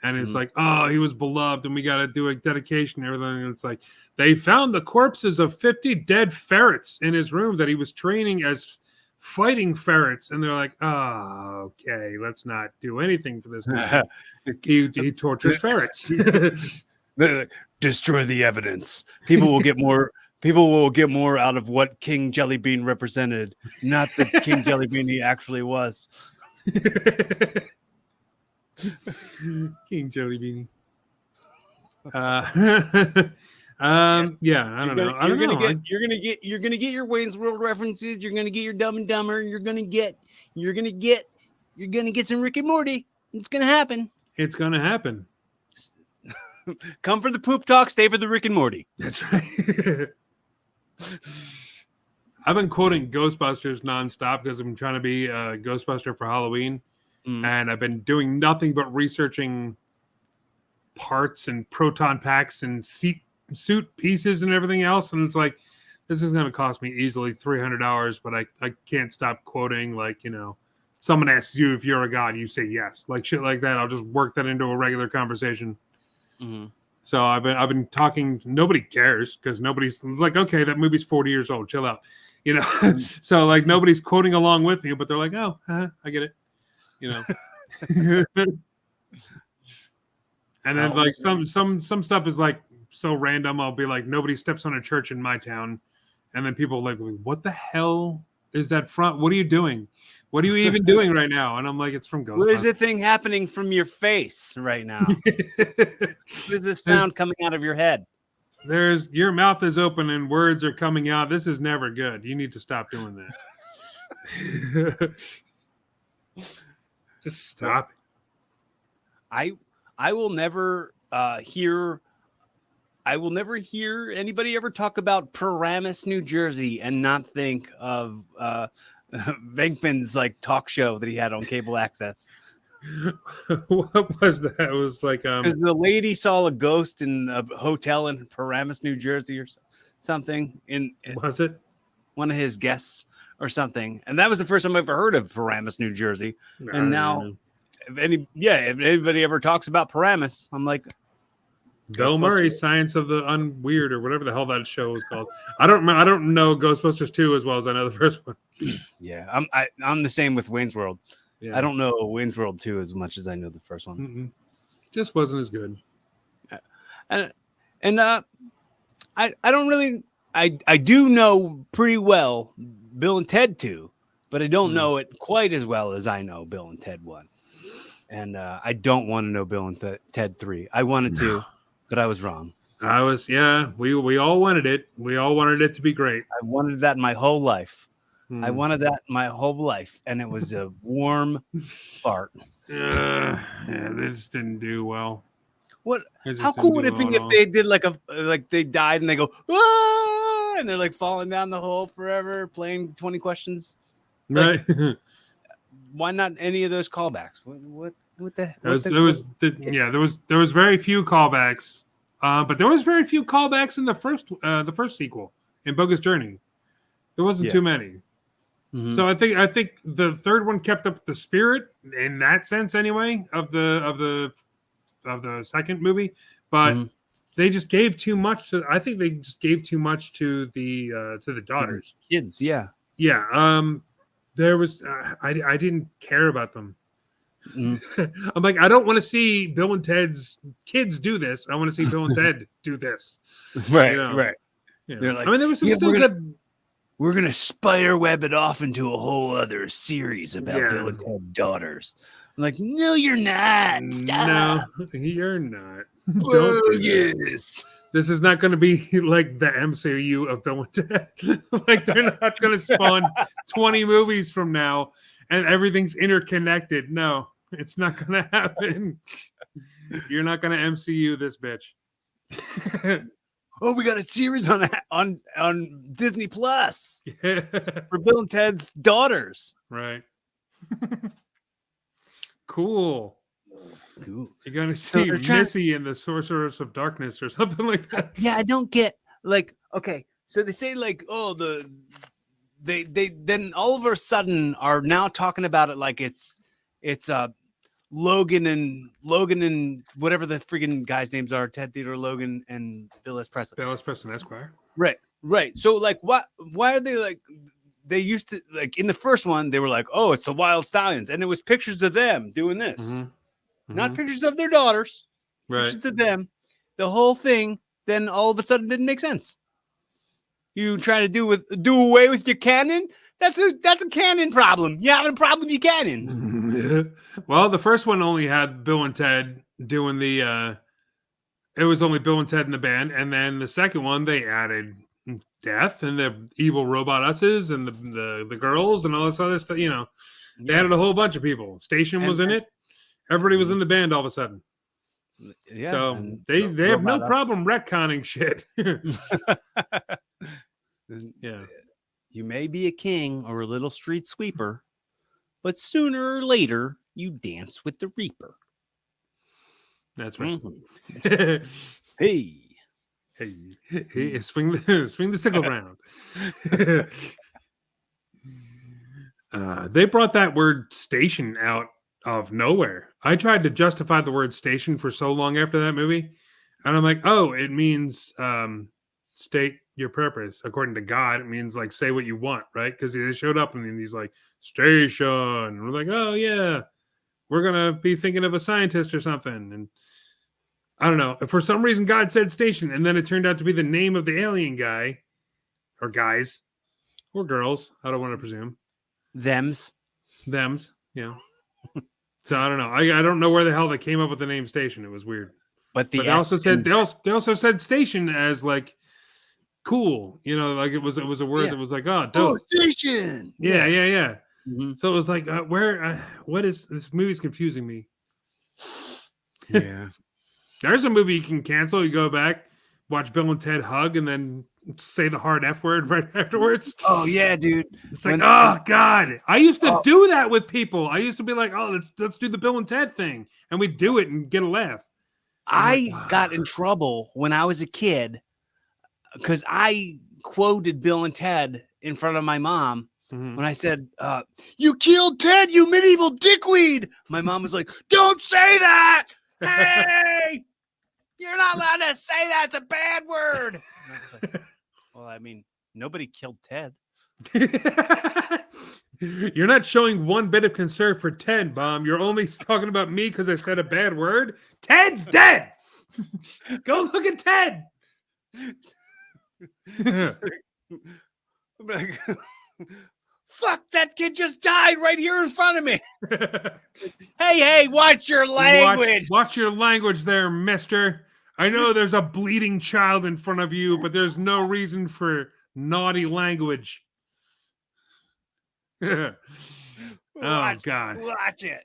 and it's like, oh, he was beloved, and we got to do a dedication and everything. And it's like, they found the corpses of 50 dead ferrets in his room that he was training as fighting ferrets. And they're like, oh, okay, let's not do anything for this guy. He tortures ferrets.
Destroy the evidence. People will get more out of what King Jellybean represented, not the King Jellybean he actually was.
King Jellybean. Yeah, I don't know.
You're gonna get your Wayne's World references. You're gonna get your Dumb and Dumber. You're gonna get some Rick and Morty. It's gonna happen.
It's gonna happen.
Come for the poop talk, stay for the Rick and Morty.
That's right. I've been quoting Ghostbusters nonstop because I'm trying to be a Ghostbuster for Halloween. And I've been doing nothing but researching parts and proton packs and suit pieces and everything else. And it's like, this is going to cost me easily $300, but I can't stop quoting, like, you know, someone asks you if you're a god, you say yes. Like shit like that. I'll just work that into a regular conversation. So I've been talking. Nobody cares because nobody's like, okay, that movie's 40 years old. Chill out, you know. So like nobody's quoting along with you, but they're like, oh, I get it, you know. And then like some stuff is like so random. I'll be like, nobody steps on a church in my town, and then people are like, what the hell is that front? What are you doing? What are you even doing right now? And I'm like, it's from Ghostbusters.
What is the thing happening from your face right now? What is the sound coming out of your head?
Your mouth is open and words are coming out. This is never good. You need to stop doing that. Just stop it.
I will never hear anybody ever talk about Paramus, New Jersey, and not think of Venkman's like talk show that he had on cable access.
What was that? It was like
because the lady saw a ghost in a hotel in Paramus, New Jersey, or something.
Was it
one of his guests or something? And that was the first time I ever heard of Paramus, New Jersey. And now, if anybody ever talks about Paramus, I'm like,
Bill Murray, Science of the Unweird, or whatever the hell that show was called. I don't know Ghostbusters 2 as well as I know the first one.
Yeah, I'm the same with Wayne's World.
Yeah.
I don't know Wayne's World 2 as much as I know the first one.
Just wasn't as good.
I don't really I do know pretty well Bill and Ted 2, but I don't know it quite as well as I know Bill and Ted 1. And I don't want to know Bill and Ted 3. I wanted to, but I was wrong.
We all wanted it. We all wanted it to be great.
I wanted that my whole life. I wanted that my whole life, and it was a warm fart.
Yeah, they just didn't do well.
What? How cool would it be if they did like they died and they go and they're like falling down the hole forever, playing 20 questions,
right?
Why not any of those callbacks? What the?
There was very few callbacks, but there was very few callbacks in the first sequel in Bogus Journey. There wasn't too many. So I think the third one kept up the spirit in that sense anyway of the second movie, but they just gave too much to. I think they just gave too much to the daughters,
kids. Yeah.
There was I didn't care about them. I'm like, I don't want to see Bill and Ted's kids do this. I want to see Bill and Ted do this.
Right, right.
Yeah. They're like, I mean, there was some still good.
We're gonna spider web it off into a whole other series about Bill and Ted's daughters. I'm like, no, you're not. Stop.
No, you're not.
Bogus.
This is not going to be like the MCU of Bill and Ted. Like they're not going to spawn 20 movies from now and everything's interconnected. No, it's not going to happen. You're not going to MCU this bitch.
Oh, we got a series on Disney Plus for Bill and Ted's daughters.
Right. Cool.
Cool.
You're gonna see
they're trying-
Missy and the Sorceress of Darkness or something like that.
Yeah, I don't get like okay. So they say like they then all of a sudden are now talking about it like it's Logan and whatever the freaking guys' names are, Ted Theodore Logan and Bill S. Presley.
Bill S. Preston Esquire.
Right. So like why are they like they used to like in the first one they were like, oh, it's the Wild Stallions, and it was pictures of them doing this.
Mm-hmm.
Not pictures of their daughters,
Right.
pictures of them. The whole thing then all of a sudden didn't make sense. You trying to do away with your canon? That's a canon problem. You having a problem with your canon?
Well, the first one only had Bill and Ted doing the it was only Bill and Ted in the band, and then the second one they added Death and the evil robot us's and the girls and all this other stuff. You know, they added a whole bunch of people. Station was in it. Everybody was in the band all of a sudden.
Yeah.
So they have no problem retconning shit. Yeah.
You may be a king or a little street sweeper, but sooner or later you dance with the Reaper.
That's right.
Mhm. Hey.
Hey, swing the sickle round. They brought that word station out of nowhere. I tried to justify the word station for so long after that movie, and I'm like, oh, it means state your purpose according to God. It means like say what you want, right? Because they showed up and he's like station, and we're like, oh yeah, we're gonna be thinking of a scientist or something, and I don't know. For some reason, God said station, and then it turned out to be the name of the alien guy, or guys, or girls. I don't want to presume.
Thems.
Yeah. So I don't know. I don't know where the hell they came up with the name station. It was weird.
But
they also said station as like cool. You know, like it was a word that was like dope.
Oh, station.
Yeah.
Mm-hmm.
So it was like what is this movie's confusing me?
Yeah.
There's a movie you can cancel. You go back, watch Bill and Ted hug, and then say the hard F word right afterwards.
Oh yeah, dude.
It's like, oh God. I used to do that with people. I used to be like, oh, let's do the Bill and Ted thing. And we do it and get a laugh.
I got in trouble when I was a kid because I quoted Bill and Ted in front of my mom. When I said, you killed Ted, you medieval dickweed. My mom was like, don't say that. Hey, you're not allowed to say that. It's a bad word. And I was like, well, I mean, nobody killed Ted.
You're not showing one bit of concern for Ted, Mom. You're only talking about me because I said a bad word. Ted's dead. Go look at Ted.
Fuck, that kid just died right here in front of me. Hey, watch your language.
Watch your language there, mister. I know there's a bleeding child in front of you, but there's no reason for naughty language. Oh, God.
Watch it.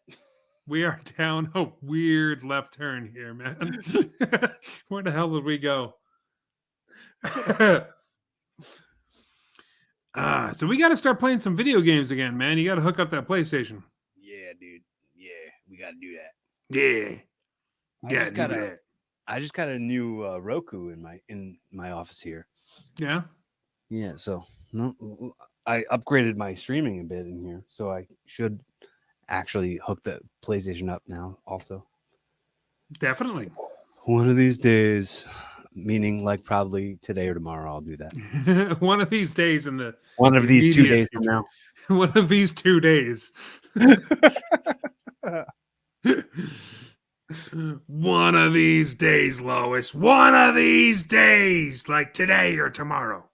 We are down a weird left turn here, man. Where the hell did we go? So we got to start playing some video games again, man. You got to hook up that PlayStation.
Yeah, dude. Yeah, we got to do that.
Yeah.
I just got a new Roku in my office here.
Yeah.
Yeah, so I upgraded my streaming a bit in here, so I should actually hook the PlayStation up now also.
Definitely.
One of these days, meaning like probably today or tomorrow, I'll do that.
One of these days
One of these 2 days from now.
One of these 2 days. One of these days, Lois. One of these days, like today or tomorrow.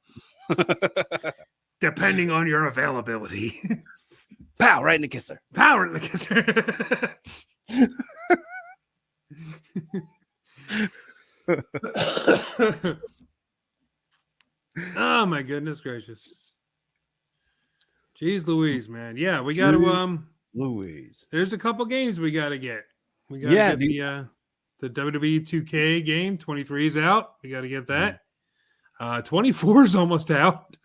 Depending on your availability.
Pow, right in the kisser.
Power in the kisser. Oh my goodness gracious. Jeez Louise, man. Yeah, we got to
Louise.
there's a couple games we got to get. We got
Yeah,
to get the WWE 2K game. 23 is out. We got to get that. 24 is almost out.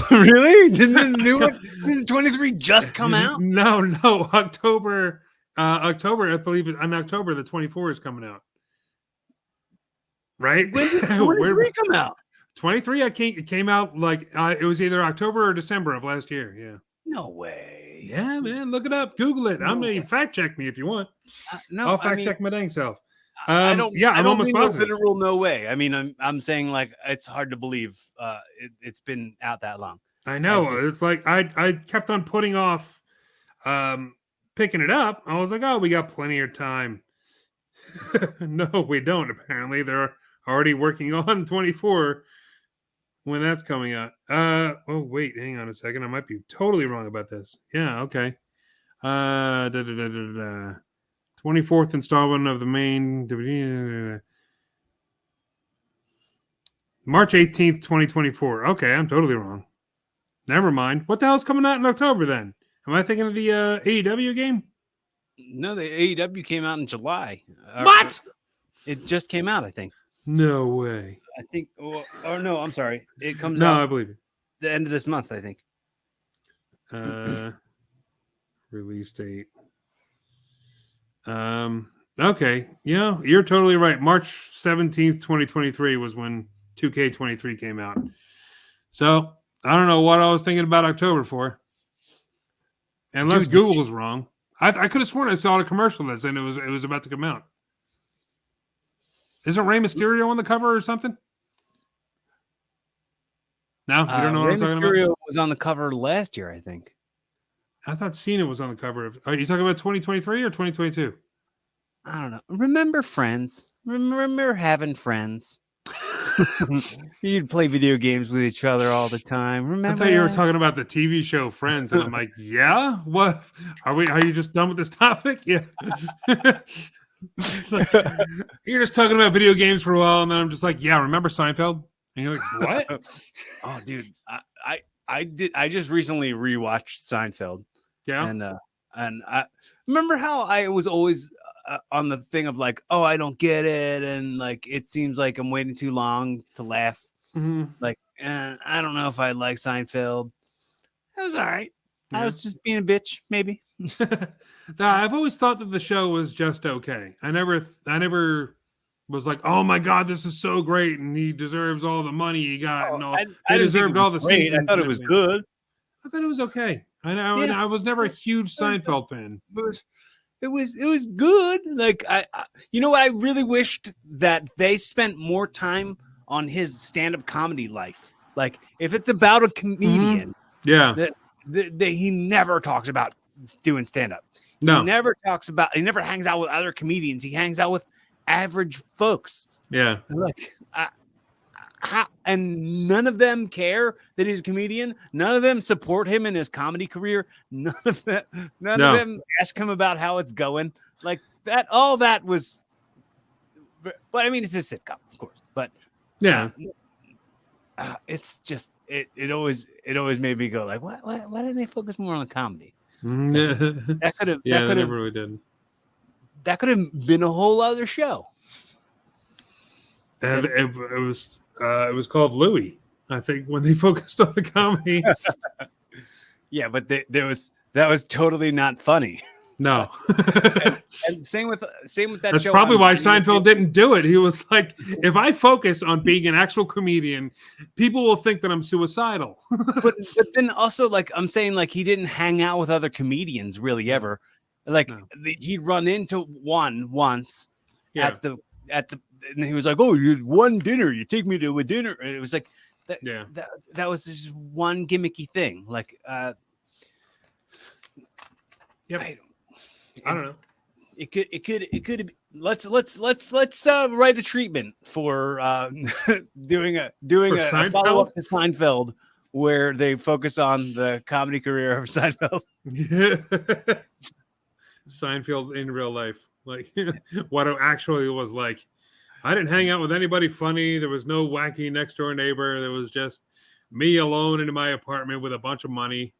Really? Didn't 23 just come out?
No, October. October, I believe on October the 24 is coming out. Right?
When did 23 come out?
23 it came out like it was either October or December of last year. Yeah.
No way.
Yeah, man. Look it up. Google it. I mean, fact check me if you want.
No,
I'll fact check my dang self.
I don't.
Yeah, I'm almost
mean
positive.
literal no way. I mean, I'm saying like it's hard to believe. It's been out that long.
I know. It's like I kept on putting off picking it up. I was like, oh, we got plenty of time. No, we don't. Apparently, they're already working on 24 when that's coming out. Oh wait, hang on a second. I might be totally wrong about this. Yeah, okay. 24th installment of the main March 18th, 2024. Okay, I'm totally wrong. Never mind. What the hell's coming out in October then? Am I thinking of the AEW game?
No, the AEW came out in July.
What?
It just came out, I think.
No way.
I think. Or no, I'm sorry. It comes
No,
out
I believe it.
the end of this month, I think.
Release date. Okay. Yeah, you're totally right. March 17th, 2023 was when 2K23 came out. So I don't know what I was thinking about October for. Unless Google was wrong. I could have sworn I saw a commercial that said it was about to come out. Isn't Rey Mysterio on the cover or something? No, you don't know what I'm talking about?
Mysterio was on the cover last year, I think.
I thought Cena was on the cover of. Are you talking about 2023 or 2022?
I don't know. Remember Friends? Remember having friends? You'd play video games with each other all the time. Remember?
I thought you were talking about the TV show Friends, and I'm like, yeah. What are we? Are you just done with this topic? Yeah. It's like, you're just talking about video games for a while, and then I'm just like, yeah. Remember Seinfeld? And you're like, what?
Oh, dude, I just recently rewatched Seinfeld.
Yeah.
And I remember how I was always on the thing of like, oh, I don't get it, and like it seems like I'm waiting too long to laugh.
Mm-hmm.
Like, I don't know if I like Seinfeld. It was all right.
Yeah.
I was just being a bitch, maybe.
No, I've always thought that the show was just okay. I never was like, oh my god, this is so great, and he deserves all the money he got, and all.
I
deserved all the seasons.
I thought it was good.
I thought it was okay. I was never a huge Seinfeld fan.
It was good. Like I you know what? I really wished that they spent more time on his stand-up comedy life. Like if it's about a comedian,
yeah,
that he never talks about doing stand-up.
No,
he never hangs out with other comedians. He hangs out with average folks.
Yeah,
like and none of them care that he's a comedian. None of them support him in his comedy career. None of them ask him about how it's going. Like that, all that was. But I mean, it's a sitcom, of course. But
yeah,
it's just it always made me go like, why didn't they focus more on the comedy? That could have.
Yeah, they never really did.
That could have been a whole other show.
And it was called Louie, I think, when they focused on the comedy.
Yeah, but that was totally not funny.
No.
and same with that
That's
show.
Probably why Seinfeld didn't do it. He was like, if I focus on being an actual comedian, people will think that I'm suicidal.
but then also, like, I'm saying, like, he didn't hang out with other comedians really ever. Like, he'd run into one once at the and he was like, "Oh, you had one dinner. You take me to a dinner." And it was like, that was just one gimmicky thing. Like,
I don't know.
It could. Let's write a treatment for doing a follow up to Seinfeld where they focus on the comedy career of Seinfeld.
Seinfeld in real life, like what it actually was like. I didn't hang out with anybody funny. There was no wacky next door neighbor. There was just me alone in my apartment with a bunch of money.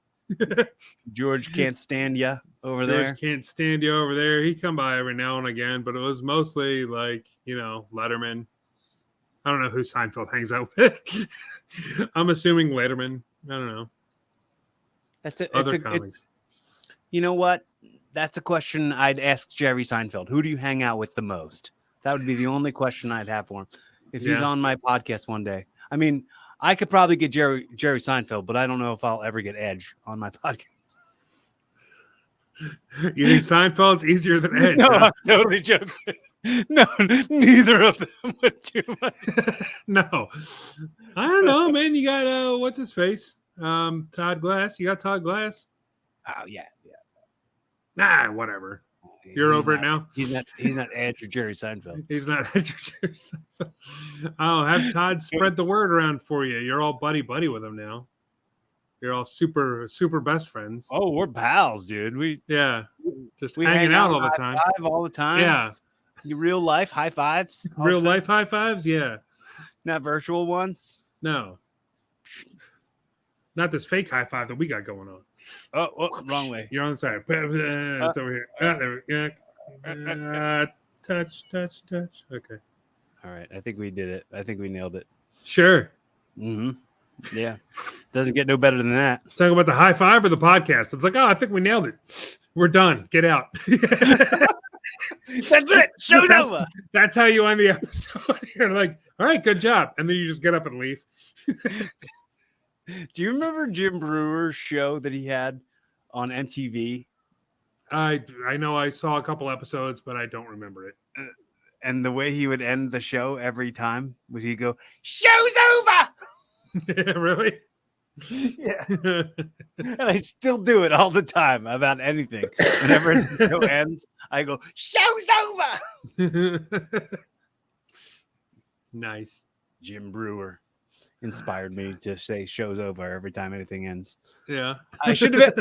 George can't stand you over there.
George can't stand you over there. He come by every now and again, but it was mostly like, Letterman. I don't know who Seinfeld hangs out with. I'm assuming Letterman. I don't know.
That's it.
Other comics.
You know what? That's a question I'd ask Jerry Seinfeld. Who do you hang out with the most? That would be the only question I'd have for him if he's on my podcast one day. I mean, I could probably get Jerry Seinfeld, but I don't know if I'll ever get Edge on my podcast.
You think Seinfeld's easier than Edge?
No, I'm totally joking. No, neither of them would do much.
No. I don't know, man. You got, what's his face? Todd Glass. You got Todd Glass?
Oh, yeah.
Nah, whatever. You're over it now?
He's not Edge or Jerry Seinfeld.
He's not Edge or Jerry Seinfeld. Oh, have Todd spread the word around for you. You're all buddy-buddy with him now. You're all super, super best friends.
Oh, we're pals, dude. We
hanging out all the time.
All the time.
Yeah.
Real life high fives.
Real life high fives? Yeah.
Not virtual ones?
No. Not this fake high five that we got going on.
Oh, wrong way.
You're on the side. It's over here. There we go. Touch. Okay.
All right. I think we did it. I think we nailed it.
Sure.
Mm-hmm. Yeah. Doesn't get no better than that.
Talk about the high five or the podcast. It's like, I think we nailed it. We're done. Get out.
That's it. Show's over.
That's how you end the episode. You're like, all right, good job. And then you just get up and leave.
Do you remember Jim Brewer's show that he had on MTV?
I know I saw a couple episodes, but I don't remember it.
And the way he would end the show every time, would he go, "Show's over"?
Really?
Yeah. And I still do it all the time about anything. Whenever the show ends, I go, "Show's over."
Nice.
Jim Brewer inspired me to say "show's over" every time anything ends.
Yeah.
I should have,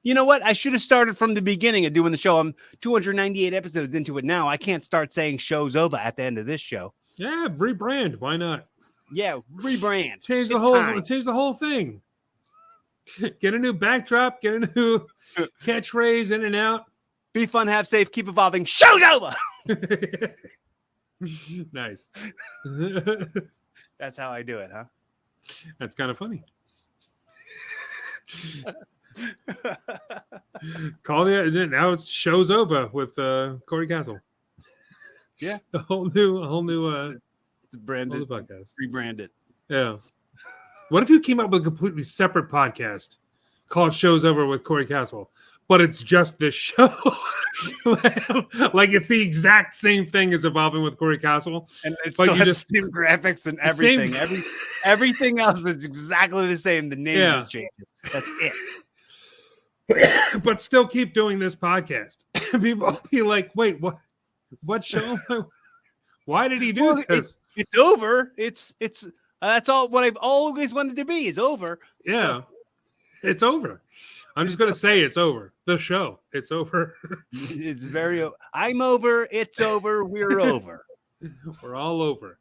you know what? I should have started from the beginning of doing the show. I'm 298 episodes into it now. I can't start saying "show's over" at the end of this show.
Yeah. Rebrand. Why not?
Yeah. Rebrand.
Change the whole thing. Get a new backdrop, get a new catchphrase in and out.
Be fun, have safe, keep evolving. Show's over.
Nice.
That's how I do it, huh?
That's kind of funny. Now it's Show's Over with Corey Castle.
Yeah.
A whole new
it's branded
podcast.
Rebranded.
Yeah. What if you came up with a completely separate podcast called Show's Over with Corey Castle, but it's just this show? Like it's the exact same thing as Evolving with Corey Castle.
And it's
but
still
you
has the same graphics and everything. Everything else is exactly the same. The name just changes. That's it.
But still keep doing this podcast. People will be like, wait, what show? Why did he do this?
It's over. It's that's all what I've always wanted to be is over.
Yeah. So. It's over. I'm just going to say it's over. The show. It's over.
It's I'm over. It's over. We're over.
We're all over.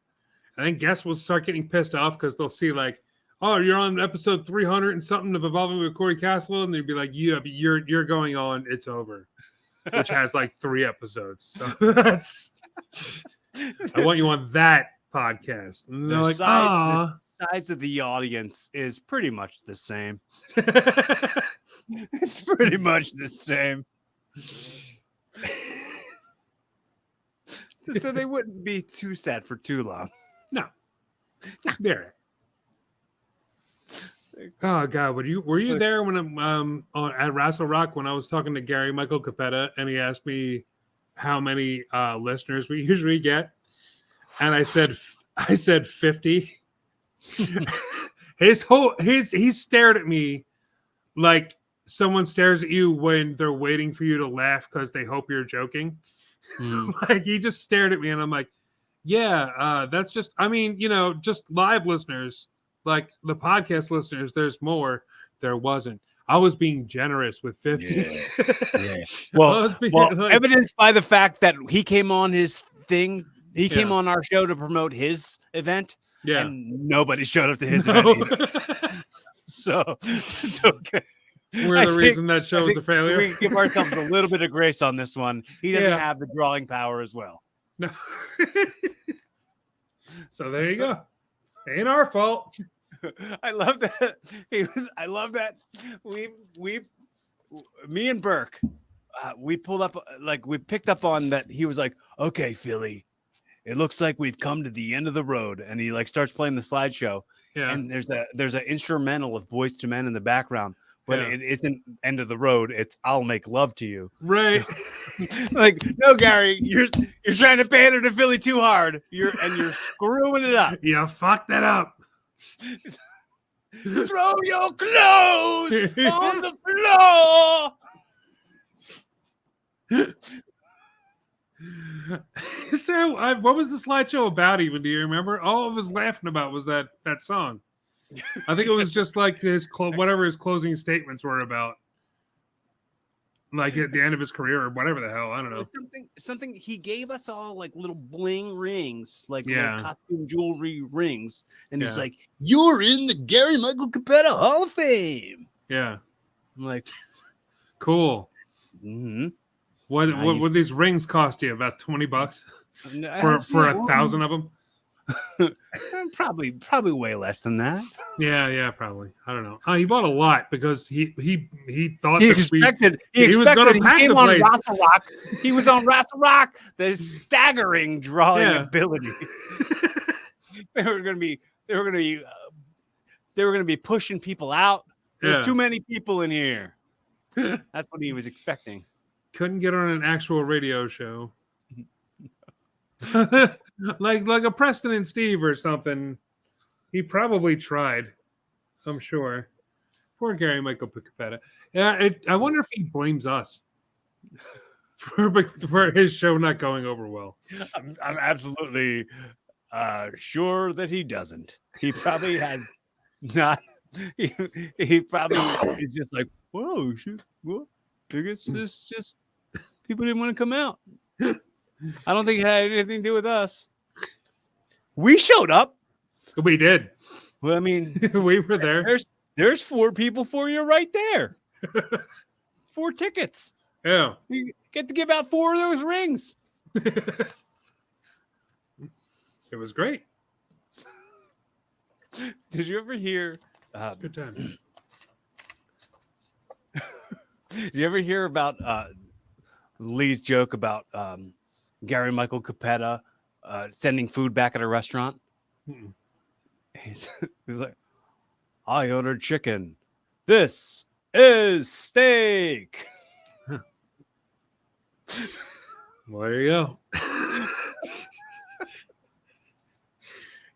I think guests will start getting pissed off because they'll see like, oh, you're on episode 300 and something of Evolving with Corey Castle. And they'd be like, yeah, but you're going on It's Over, which has like 3 episodes. So that's, I want you on that podcast. And they're like,
the size of the audience is pretty much the same. It's pretty much the same. So they wouldn't be too sad for too long.
No. There. Oh God, were you there when I'm at Rassle Rock when I was talking to Gary Michael Capetta and he asked me how many listeners we usually get? And I said 50. He stared at me like someone stares at you when they're waiting for you to laugh because they hope you're joking. Like he just stared at me and I'm like, yeah, that's just, I mean, just live listeners, like the podcast listeners, there's more. There wasn't. I was being generous with 50.
Yeah. Well, evidenced by the fact that he came on his thing He came on our show to promote his event, and nobody showed up to his event either. So it's okay.
We're the reason that show is a failure.
We give ourselves a little bit of grace on this one. He doesn't have the drawing power as well.
No. So there you go. Ain't our fault.
I love that. I love that. Me and Burke, we pulled up, like we picked up on that. He was like, "Okay, Philly, it looks like we've come to the end of the road," and he like starts playing the slideshow. Yeah. And there's an instrumental of Boyz II Men in the background, but it isn't end of the road. It's "I'll Make Love to You."
Right.
Like, no, Gary, you're trying to pander to Philly too hard. You're screwing it up.
You fucked it up.
Throw your clothes on the floor.
So, what was the slideshow about? Even do you remember? All I was laughing about was that song. I think it was just like whatever his closing statements were about, like at the end of his career or whatever the hell. I don't know.
Something he gave us all like little bling rings, like little costume jewelry rings, and he's like, "You're in the Gary Michael Capetta Hall of Fame."
Yeah,
I'm like,
cool.
Mm-hmm.
What would these rings cost you? About $20 for 1,000 of them?
Probably way less than that.
Yeah, probably. I don't know. He bought a lot because he thought
he was going to pack the place. Rassle Rock. He was on Rassle Rock. The staggering drawing ability. They were going to be pushing people out. There's too many people in here. That's what he was expecting.
Couldn't get on an actual radio show. like a Preston and Steve or something. He probably tried, I'm sure. Poor Gary Michael Capetta. Yeah, I wonder if he blames us for his show not going over well.
I'm absolutely sure that he doesn't. He probably has not. He probably is just like, whoa, shit, what? I guess this just people didn't want to come out. I don't think it had anything to do with us. We showed up.
We did.
Well, I mean,
we were there.
There's 4 people for you right there. 4 tickets.
Yeah.
You get to give out 4 of those rings.
It was great.
Did you ever hear?
Good time.
Did you ever hear about Lee's joke about Gary Michael Capetta sending food back at a restaurant?
Mm-mm.
He's like, I ordered chicken. This is steak.
Well, there you go.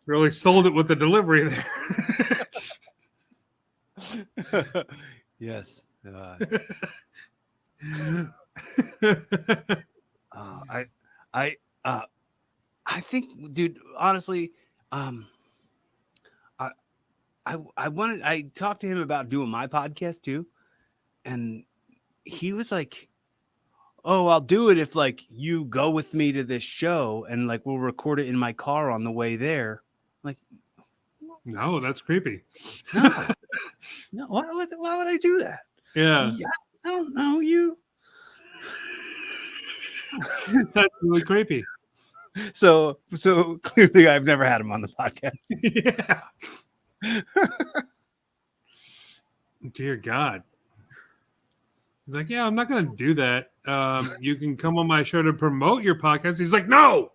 Really sold it with the delivery there.
Yes. I think, dude, honestly, I talked to him about doing my podcast too, and he was like, "Oh, I'll do it if like you go with me to this show and like we'll record it in my car on the way there." I'm like,
no, that's creepy.
No, why would I do that?
Yeah,
I don't know you.
That's really creepy.
So clearly, I've never had him on the podcast.
Yeah. Dear God. He's like, yeah, I'm not going to do that. You can come on my show to promote your podcast. He's like, no.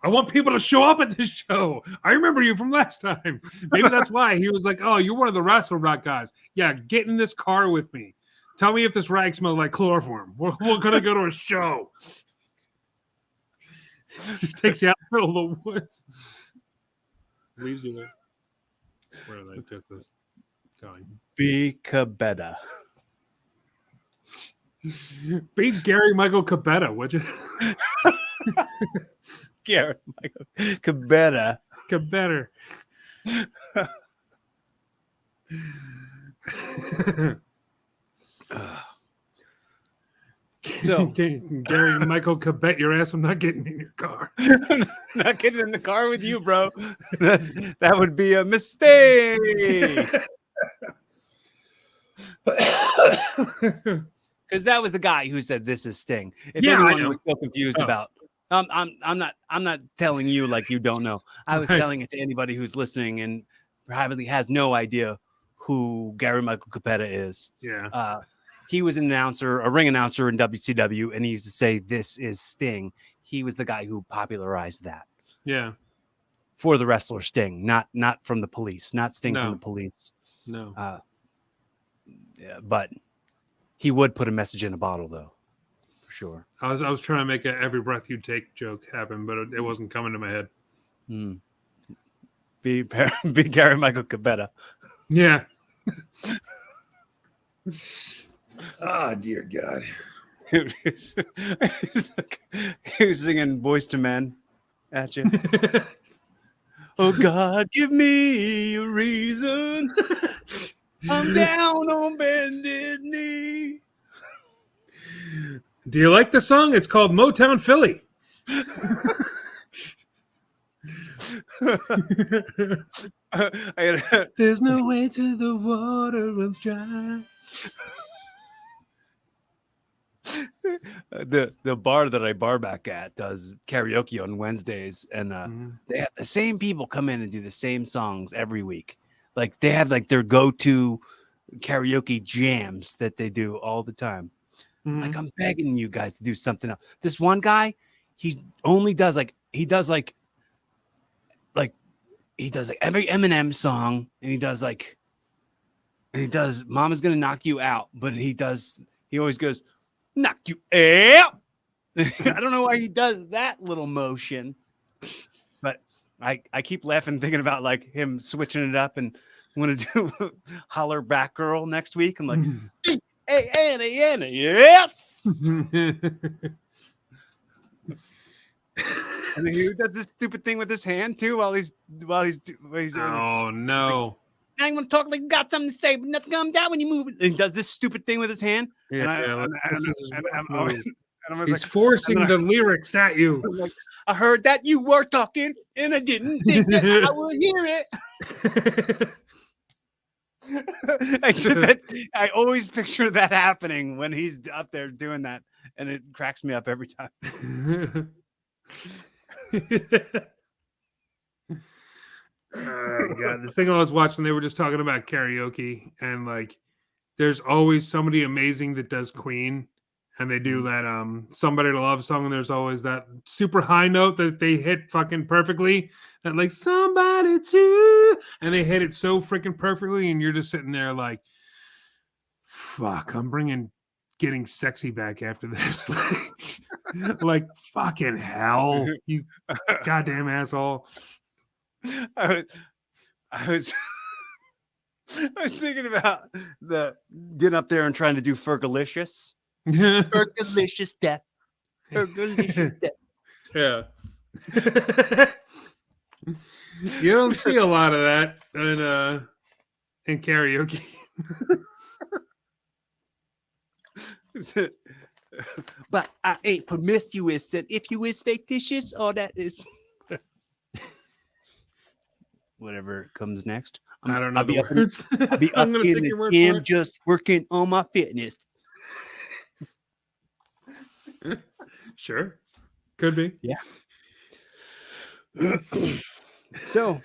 I want people to show up at this show. I remember you from last time. Maybe that's why he was like, oh, you're one of the Rassle Rock guys. Yeah, get in this car with me. Tell me if this rag smells like chloroform. We're going to go to a show. She takes you out in the middle of the woods. Leaves you there. Where did I took this going?
Be Cabetta.
Beat Gary Michael Capetta, would you?
Gary Michael Cabetta.
Cabetta.
So
Gary Michael could bet your ass I'm not getting in your car.
not getting in the car with you, bro. That would be a mistake. Because that was the guy who said this is Sting. If
Yeah, I
anyone
know.
was so confused
Oh.
about, I'm not telling you like you don't know. I was
Right.
telling it to anybody who's listening and probably has no idea who Gary Michael Capetta is.
Yeah.
He was an announcer, a ring announcer in WCW, and he used to say, "This is Sting." He was the guy who popularized that
Yeah.
for the wrestler Sting, not from the Police, not Sting from
No.
the Police.
No.
Yeah, but he would put a message in a bottle, though, for sure.
I was trying to make a every breath you take joke happen, but it wasn't coming to my head.
Be Gary Michael Capetta.
Yeah. Oh, dear God.
He was singing Boys to Men at you. Oh, God, give me a reason. I'm down on bended knee.
Do you like the song? It's called Motown Philly. There's no way to the water runs dry.
The bar that I bar back at does karaoke on Wednesdays, and they have the same people come in and do the same songs every week. Like they have like their go-to karaoke jams that they do all the time. Like I'm begging you guys to do something else. This one guy, he only does like every Eminem song, and he does Mama's Gonna Knock You Out, but he always goes knock you out. I don't know why he does that little motion, but I keep laughing thinking about like him switching it up, and I'm gonna do Holler Back Girl next week. I'm like, hey Anna, yes. And then he does this stupid thing with his hand too while he's
Oh no.
I ain't gonna talk like you got something to say, but nothing comes out when you move it. And he does this stupid thing with his hand.
Yeah,
And
he's forcing the lyrics at you.
Like, I heard that you were talking, and I didn't think that I would hear it. I always picture that happening when he's up there doing that, and it cracks me up every time.
God, this thing I was watching, they were just talking about karaoke, and like there's always somebody amazing that does Queen, and they do that Somebody to Love song, and there's always that super high note that they hit fucking perfectly, that like somebody to, and they hit it so freaking perfectly, and you're just sitting there like, fuck, I'm bringing Getting Sexy back after this. Like fucking hell, you goddamn asshole.
I was thinking about the getting up there and trying to do Fergalicious. Fergalicious death. Fergalicious death.
Yeah. You don't see a lot of that in karaoke.
But I ain't promiscuous, and if you is fictitious, all that is whatever comes next.
I don't know
I'll be
the words.
I'll be up in the gym just working on my fitness.
Sure. Could be.
Yeah. So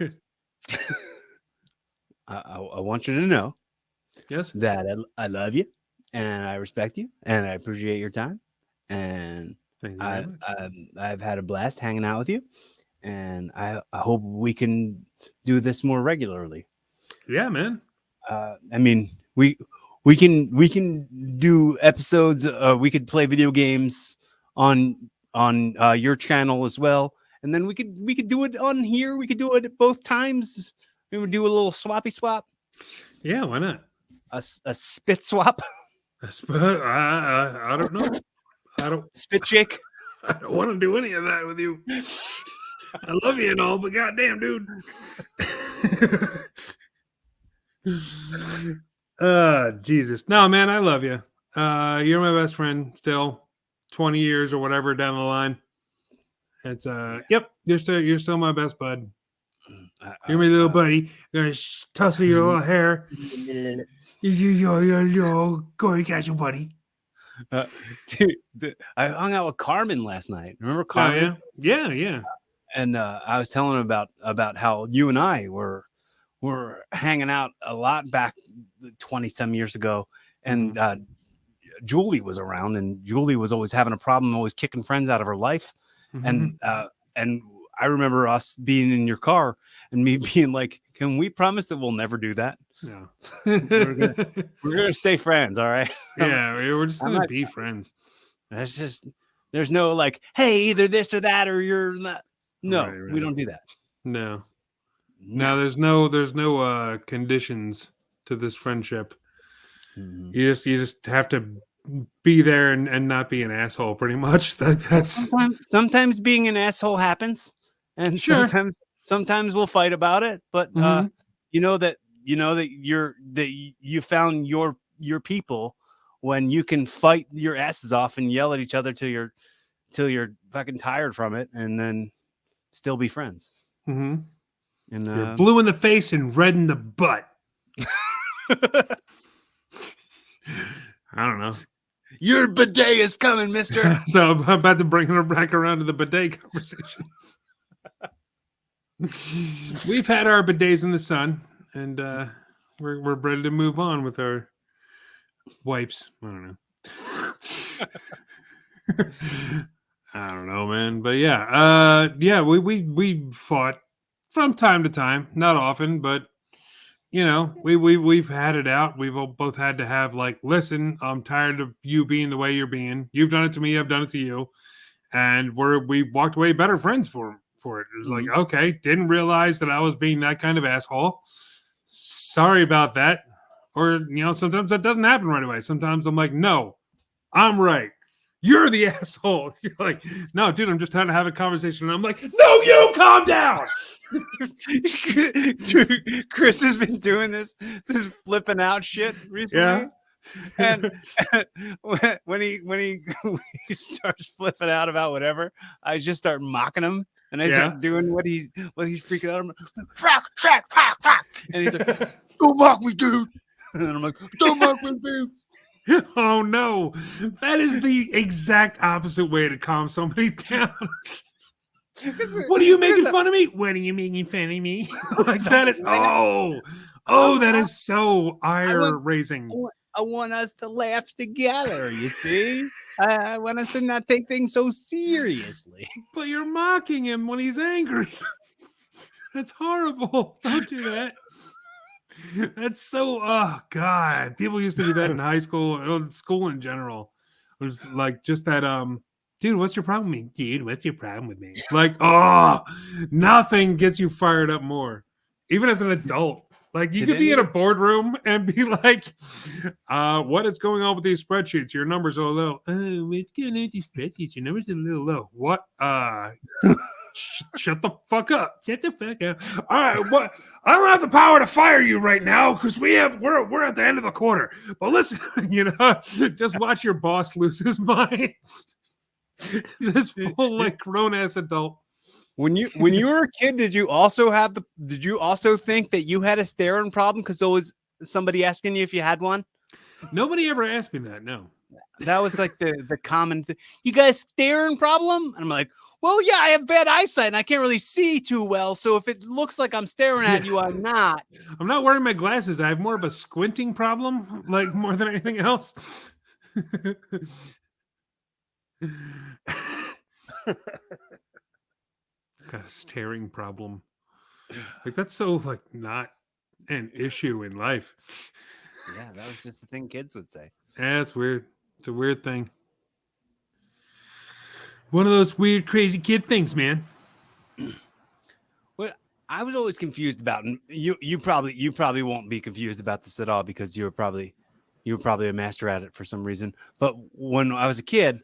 I want you to know
Yes.
that I love you, and I respect you, and I appreciate your time, and
Thank you very much.
I've had a blast hanging out with you, and I hope we can do this more regularly.
Yeah, man.
I mean, we can do episodes. We could play video games on your channel as well, and then we could do it on here. We could do it at both times. We would do a little swappy swap.
Yeah, why not?
A spit swap.
I don't know.
Spit shake.
I don't want to do any of that with you. I love you and all, but goddamn, dude. Jesus. No, man, I love you. You're my best friend still. 20 years or whatever down the line. It's yep, you're still my best bud. You're my little buddy. Gonna tussle your little hair. You're Corey Castle buddy.
Dude, I hung out with Carmen last night. Remember Carmen?
Oh, yeah.
And I was telling him about how you and I were hanging out a lot back 20 some years ago, and Julie was around, and Julie was always having a problem, always kicking friends out of her life. And I remember us being in your car and me being like, "Can we promise that we'll never do that?
No,
we're gonna stay friends, all right?"
Yeah, we're just gonna be friends.
That's just there's no like, hey, either this or that, or you're not. No,
Right.
we don't do that.
No, there's no conditions to this friendship. You just have to be there and not be an asshole, pretty much. That's
sometimes being an asshole happens, and
sure.
sometimes we'll fight about it. But you know that you found your people when you can fight your asses off and yell at each other till you're fucking tired from it, and then still be friends.
And
you're
blue in the face and red in the butt. I don't know.
Your bidet is coming, mister.
So I'm about to bring her back around to the bidet conversation. We've had our bidets in the sun, and we're ready to move on with our wipes. I don't know. I don't know, man. But yeah, we fought from time to time, not often, but you know, we've had it out. We've both had to have like, listen, I'm tired of you being the way you're being. You've done it to me, I've done it to you, and we walked away better friends for it. It was like, okay, didn't realize that I was being that kind of asshole. Sorry about that. Or you know, sometimes that doesn't happen right away. Sometimes I'm like, no, I'm right. You're the asshole. You're like, no, dude, I'm just trying to have a conversation. And I'm like, no, you calm down.
Dude, Chris has been doing this flipping out shit recently.
Yeah.
And when he starts flipping out about whatever, I just start mocking him, and I start doing what he's freaking out. I'm like, fuck. And he's like, don't mock me, dude. And I'm like, don't mock me, dude.
Oh no, that is the exact opposite way to calm somebody down. What are you making fun of me? What are you making fun of me? Like that is that is so ire raising.
I want us to laugh together. You see, I want us to not take things so seriously.
But you're mocking him when he's angry. That's horrible. Don't do that. That's so God. People used to do that in high school or school in general. It was like just that dude, what's your problem with me? Dude, what's your problem with me? Like, nothing gets you fired up more. Even as an adult. Like you could be in a boardroom and be like, what is going on with these spreadsheets? Your numbers are low. Oh, what's going on with these spreadsheets? Your numbers are a little low. What? Shut the fuck up. Shut the fuck up. All right, what? I don't have the power to fire you right now because we're at the end of the quarter. But listen, just watch your boss lose his mind. This full like grown ass adult.
When you were a kid, did you also think that you had a staring problem because there was somebody asking you if you had one?
Nobody ever asked me that. No.
That was like the common thing. You guys staring problem? And I'm like, well, yeah, I have bad eyesight and I can't really see too well. So if it looks like I'm staring at you, I'm not.
I'm not wearing my glasses. I have more of a squinting problem, like more than anything else. Got a staring problem. Like that's so like not an issue in life.
Yeah, that was just the thing kids would say.
Yeah, it's weird. It's a weird thing. One of those weird, crazy kid things, man.
What I was always confused about, and you probably won't be confused about this at all because you were probably a master at it for some reason. But when I was a kid,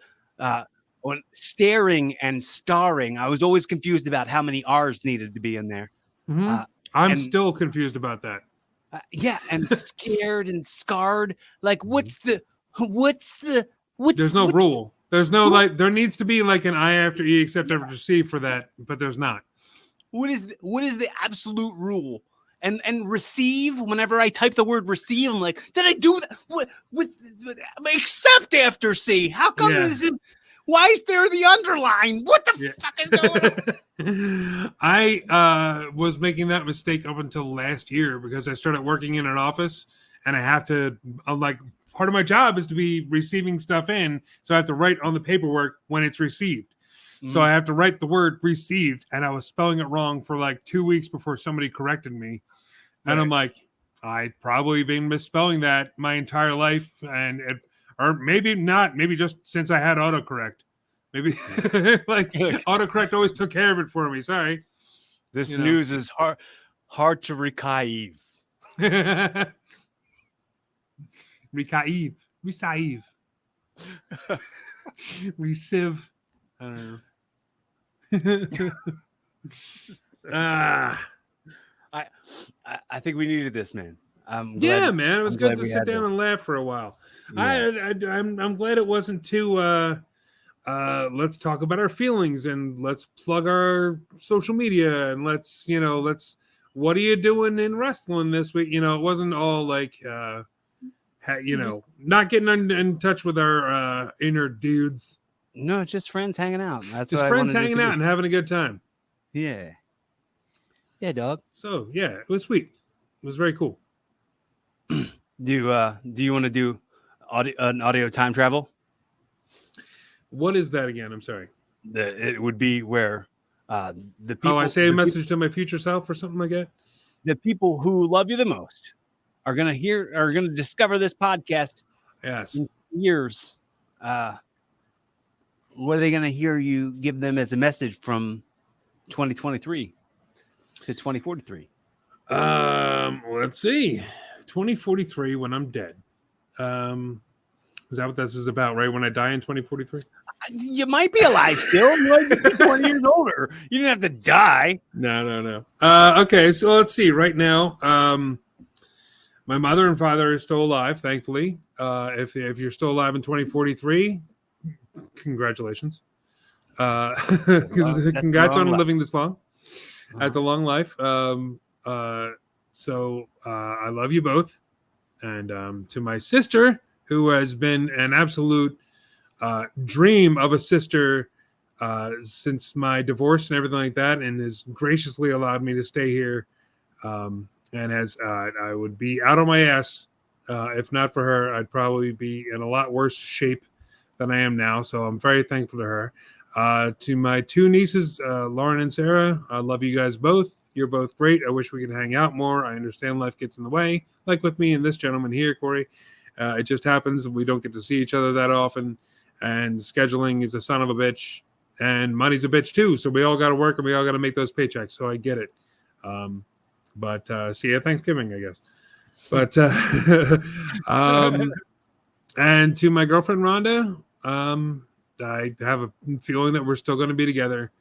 when staring and starring, I was always confused about how many R's needed to be in there.
Mm-hmm. I'm still confused about that.
Yeah, and scared and scarred. Like, what's
There's no rule. There's no there needs to be like an I after E except after C for that, but there's not.
What is the absolute rule? And receive, whenever I type the word receive, I'm like, did I do that? What with except after C? How come this is? Why is there the underline? What the fuck is going on?
I was making that mistake up until last year because I started working in an office and I have to part of my job is to be receiving stuff in, so I have to write on the paperwork when it's received. So I have to write the word received, and I was spelling it wrong for like 2 weeks before somebody corrected me. And I'm like, I've probably been misspelling that my entire life, or maybe not, maybe just since I had autocorrect. Maybe like autocorrect always took care of it for me. Sorry.
This news is hard to receive.
Receive. Receive. I don't know.
I think we needed this, man.
Man. It was good to sit down and laugh for a while. Yes. I'm glad it wasn't too. Let's talk about our feelings and let's plug our social media and let's what are you doing in wrestling this week? It wasn't all like not getting in touch with our inner dudes.
No, just friends hanging out. That's
just friends hanging out and having a good time.
Yeah. Yeah, dog.
So it was sweet. It was very cool.
Do you want to do audio time travel?
What is that again? I'm sorry.
It would be where the people.
I say a message to my future self or something like that.
The people who love you the most are gonna discover this podcast.
Yes.
In years. What are they gonna hear you give them as a message from 2023 to 2043?
Let's see. 2043 when I'm dead. Is that what this is about, right? When I die in 2043?
You might be alive still. You might be 20 years older. You didn't have to die.
No. Okay, so let's see. Right now, my mother and father are still alive, thankfully. If you're still alive in 2043, congratulations. Congrats on living this long. That's a long life. So I love you both. And to my sister, who has been an absolute dream of a sister since my divorce and everything like that, and has graciously allowed me to stay here. And I would be out on my ass if not for her. I'd probably be in a lot worse shape than I am now. So I'm very thankful to her. To my two nieces, Lauren and Sarah, I love you guys both. You're both great. I wish we could hang out more. I understand life gets in the way, like with me and this gentleman here, Corey. It just happens. We don't get to see each other that often, and scheduling is a son of a bitch, and money's a bitch too. So we all got to work and we all got to make those paychecks. So I get it. But see you at Thanksgiving, I guess. But and to my girlfriend Rhonda, I have a feeling that we're still going to be together,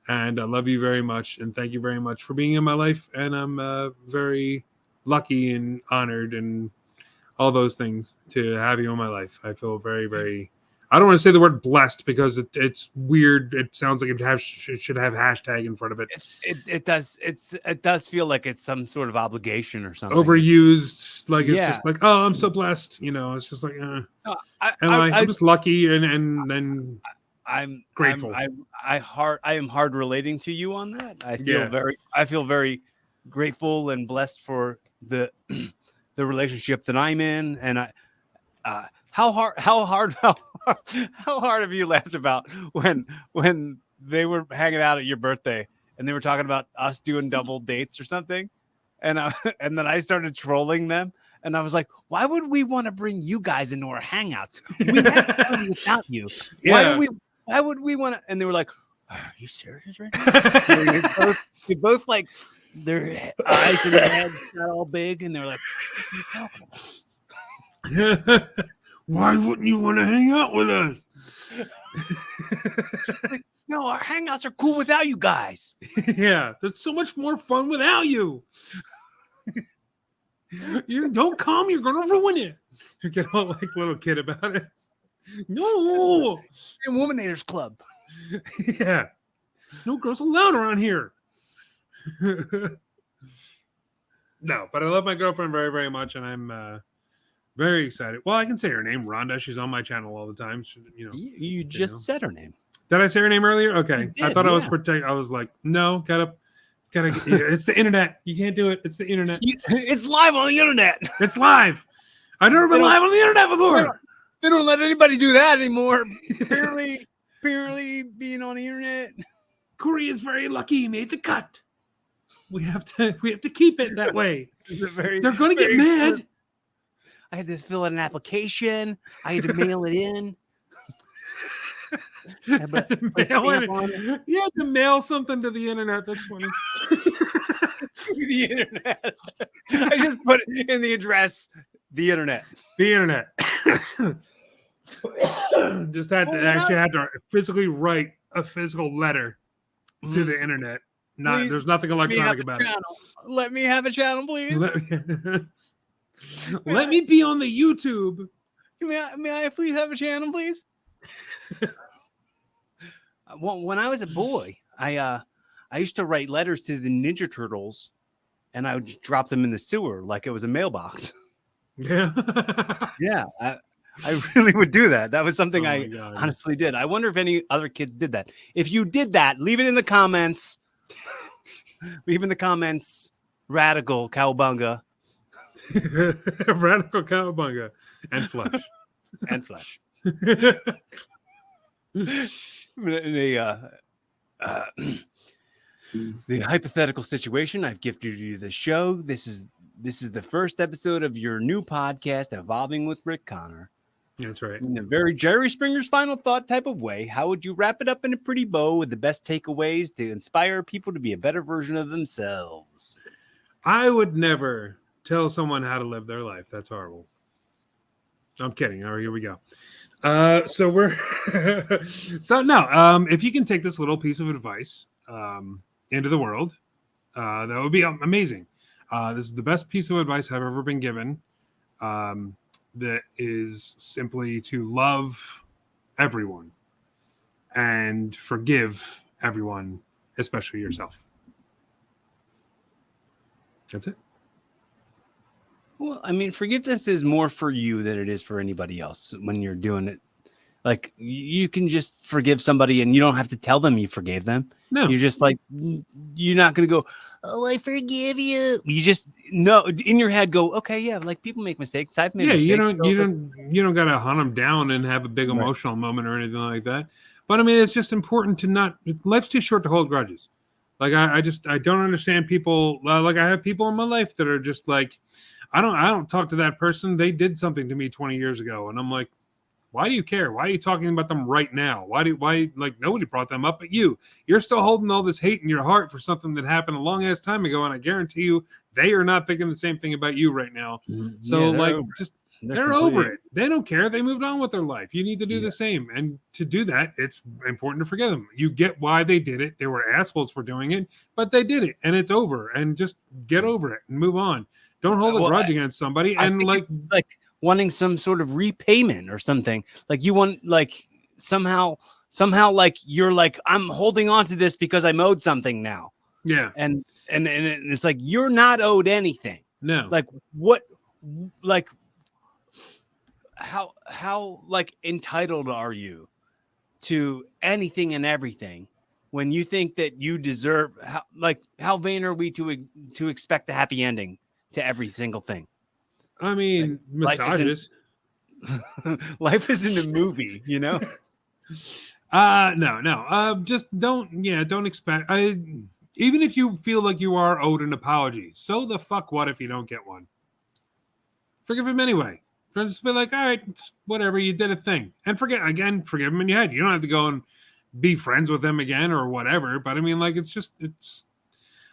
and I love you very much, and thank you very much for being in my life. And I'm very lucky and honored and all those things to have you in my life. I feel very, very. I don't want to say the word blessed because it's weird. It sounds like it should have hashtag in front of it.
It does feel like it's some sort of obligation or something.
Overused, like it's just like, oh, I'm so blessed. It's just like, I'm just lucky and I'm grateful.
I am hard relating to you on that. I feel very grateful and blessed for the relationship that I'm in, and how hard have you laughed about when they were hanging out at your birthday and they were talking about us doing double dates or something, and then I started trolling them, and I was like, why would we want to bring you guys into our hangouts? We have fun without you.
Yeah.
Why would we want to? And they were like, are you serious right now? You're both like, their eyes and their heads got all big, and they're like, what are you talking about?
Why wouldn't you want to hang out with us?
Like, no, our hangouts are cool without you guys.
Yeah, there's so much more fun without you. You don't come, you're gonna ruin it. You get all like little kid about it. No.
And Womanators Club.
Yeah. No girls allowed around here. No, but I love my girlfriend very, very much, and I'm very excited. Well, I can say her name, Rhonda. She's on my channel all the time. She,
You just said her name.
Did I say her name earlier? Okay.
You
I
did,
thought I was
yeah.
I was like, no, gotta. It's the internet. You can't do it. It's the internet.
It's live on the internet.
It's live. I've never been live on the internet before.
They don't let anybody do that anymore. Apparently being on the internet.
Corey is very lucky he made the cut. We have to keep it that way. They're going to get mad.
I had to fill out an application. I had to mail it in.
You had to mail something to the internet. That's funny.
The internet. I just put it in the address. The internet.
The internet. Just had to physically write a physical letter to the internet. There's nothing electronic about it.
Let me have a channel, please.
Let me be on the YouTube.
May I please have a channel, please? When I was a boy, I used to write letters to the Ninja Turtles, and I would just drop them in the sewer like it was a mailbox.
Yeah.
Yeah. I really would do that. That was something I honestly did. I wonder if any other kids did that. If you did that, leave it in the comments. Leave in the comments, Radical Cowabunga.
Radical Cowabunga. And flesh.
And flesh. The hypothetical situation, I've gifted you the show. This is the first episode of your new podcast, Evolving with Rick Connor.
That's right.
In a very Jerry Springer's final thought type of way, how would you wrap it up in a pretty bow with the best takeaways to inspire people to be a better version of themselves?
I would never tell someone how to live their life. That's horrible. I'm kidding. All right, here we go. If you can take this little piece of advice into the world, that would be amazing. This is the best piece of advice I've ever been given. That is simply to love everyone and forgive everyone, especially yourself. That's it.
Well, I mean, forgiveness is more for you than it is for anybody else when you're doing it. Like, you can just forgive somebody and you don't have to tell them you forgave them.
No.
You're just like, you're not going to go, oh, I forgive you. You just, no, in your head go, okay, yeah, like people make mistakes. I've made mistakes.
You don't got to hunt them down and have a big emotional moment or anything like that. But I mean, it's just important to not, life's too short to hold grudges. Like, I don't understand people. Like, I have people in my life that are just like, I don't talk to that person. They did something to me 20 years ago. And I'm like, why do you care? Why are you talking about them right now? Why like nobody brought them up but you? You're still holding all this hate in your heart for something that happened a long ass time ago, and I guarantee you they are not thinking the same thing about you right now. So they're over it. They don't care. They moved on with their life. You need to do the same. And to do that, it's important to forgive them. You get why they did it. They were assholes for doing it, but they did it, and it's over. And just get over it and move on. Don't hold a grudge against somebody. And
it's like wanting some sort of repayment or something. Like you want, like somehow like you're like, I'm holding on to this because I'm owed something now.
Yeah.
And it's like, you're not owed anything.
No.
Like what, like how like entitled are you to anything and everything when you think that you deserve, how vain are we to expect a happy ending to every single thing?
I mean, like, massages.
Life isn't a movie, you know?
No. Just don't expect. Even if you feel like you are owed an apology, so the fuck what if you don't get one? Forgive him anyway. Just be like, all right, whatever, you did a thing. And forgive him in your head. You don't have to go and be friends with him again or whatever. But I mean, like, it's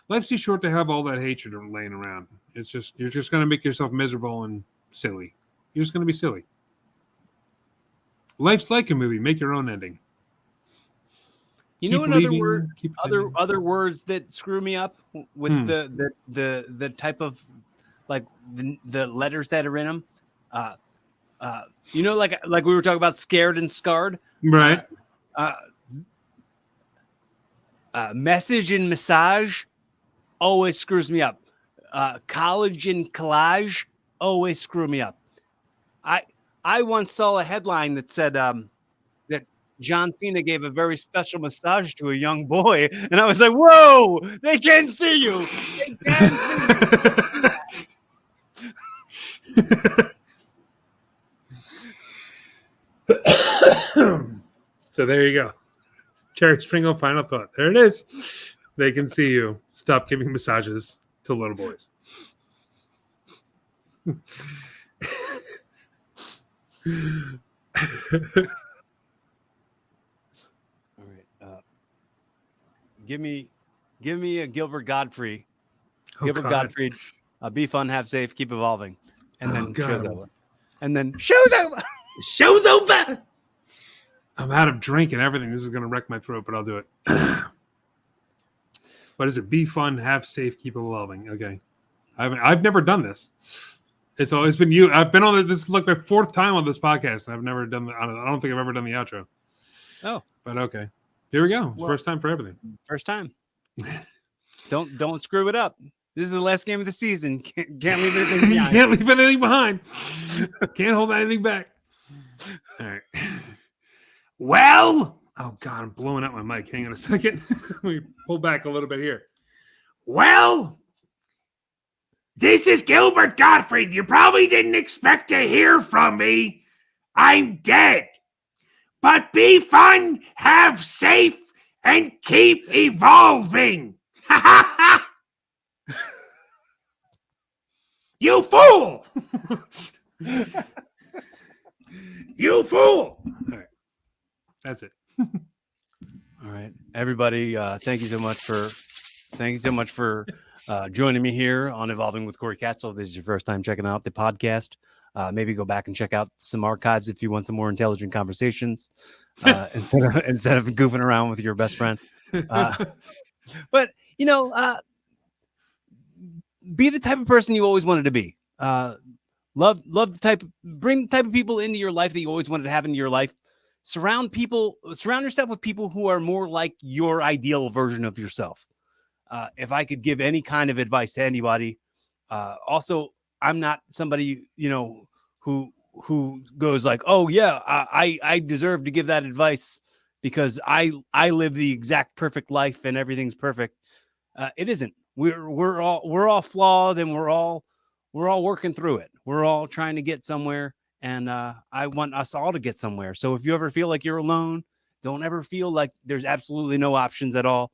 life's too short to have all that hatred laying around. It's just, you're just going to make yourself miserable and silly. You're just going to be silly. Life's like a movie. Make your own ending.
You know, other words that screw me up with the type of like the letters that are in them. You know, like we were talking about scared and scarred.
Right.
Message and massage always screws me up. College and collage always screw me up. I once saw a headline that said that John Cena gave a very special massage to a young boy, and I was like, "Whoa! They can see you. They can see you."
So there you go. Cherry Sprinkle, final thought. There it is. They can see you. Stop giving massages to little boys.
All right. Give me a Gilbert Gottfried. Gilbert Gottfried. Be fun, have safe, keep evolving, and then show's over. And then show's over.
Show's over. I'm out of drink and everything. This is going to wreck my throat, but I'll do it. What is it? Be fun, have safe, keep evolving. Okay. I've never done this. It's always been you. I've been on this is like my fourth time on this podcast, and I've never done I don't think I've ever done the outro.
Oh.
But okay. Here we go. First time for everything.
First time. Don't screw it up. This is the last game of the season. Can't leave anything behind.
Can't leave anything behind. Can't hold anything back. All right. Well, oh God, I'm blowing out my mic. Hang on a second. Let me pull back a little bit here. Well, this is Gilbert Gottfried. You probably didn't expect to hear from me. I'm dead. But be fun, have safe, and keep evolving. You fool! You fool! All right. That's it.
All right, everybody. Thank you so much for joining me here on Evolving with Corey Castle. If this is your first time checking out the podcast, maybe go back and check out some archives if you want some more intelligent conversations instead of goofing around with your best friend. But you know, be the type of person you always wanted to be. Bring the type of people into your life that you always wanted to have into your life. Surround yourself with people who are more like your ideal version of yourself. If I could give any kind of advice to anybody, also, I'm not somebody, who goes like, oh yeah, I deserve to give that advice because I live the exact perfect life and everything's perfect. It isn't. We're all flawed and we're all working through it. We're all trying to get somewhere. And I want us all to get somewhere. So if you ever feel like you're alone, don't ever feel like there's absolutely no options at all.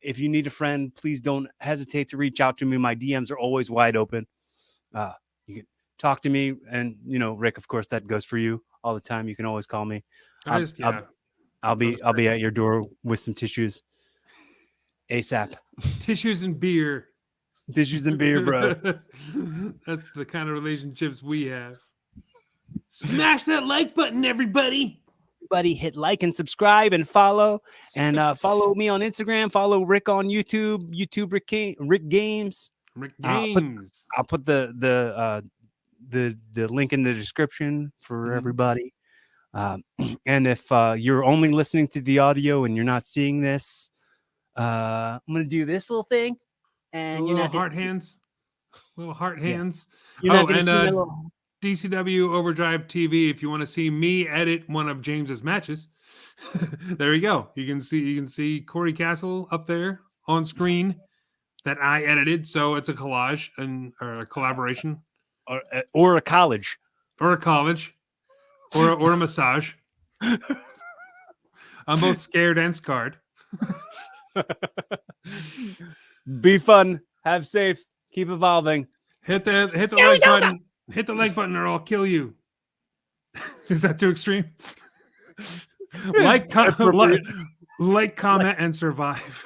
If you need a friend, please don't hesitate to reach out to me. My DMs are always wide open. You can talk to me. And, Rick, of course, that goes for you all the time. You can always call me. I'll be at your door with some tissues ASAP.
Tissues and beer.
Tissues and beer, bro.
That's the kind of relationships we have. Smash that like button, everybody.
Everybody hit like and subscribe and follow. And follow me on Instagram. Follow Rick on YouTube. Rick Games.
Rick Games.
I'll put the link in the description for everybody. And if you're only listening to the audio and you're not seeing this, I'm gonna do this little thing. And
little heart hands. Little heart hands.
You're not gonna see my little...
DCW Overdrive TV. If you want to see me edit one of James's matches, there you go. You can see Corey Castle up there on screen that I edited. So it's a collage or a collaboration,
or a college,
or a massage. I'm both scared and scarred.
Be fun, have safe, keep evolving.
Hit the like button. Hit the like button or I'll kill you. Is that too extreme? Like, comment, and survive.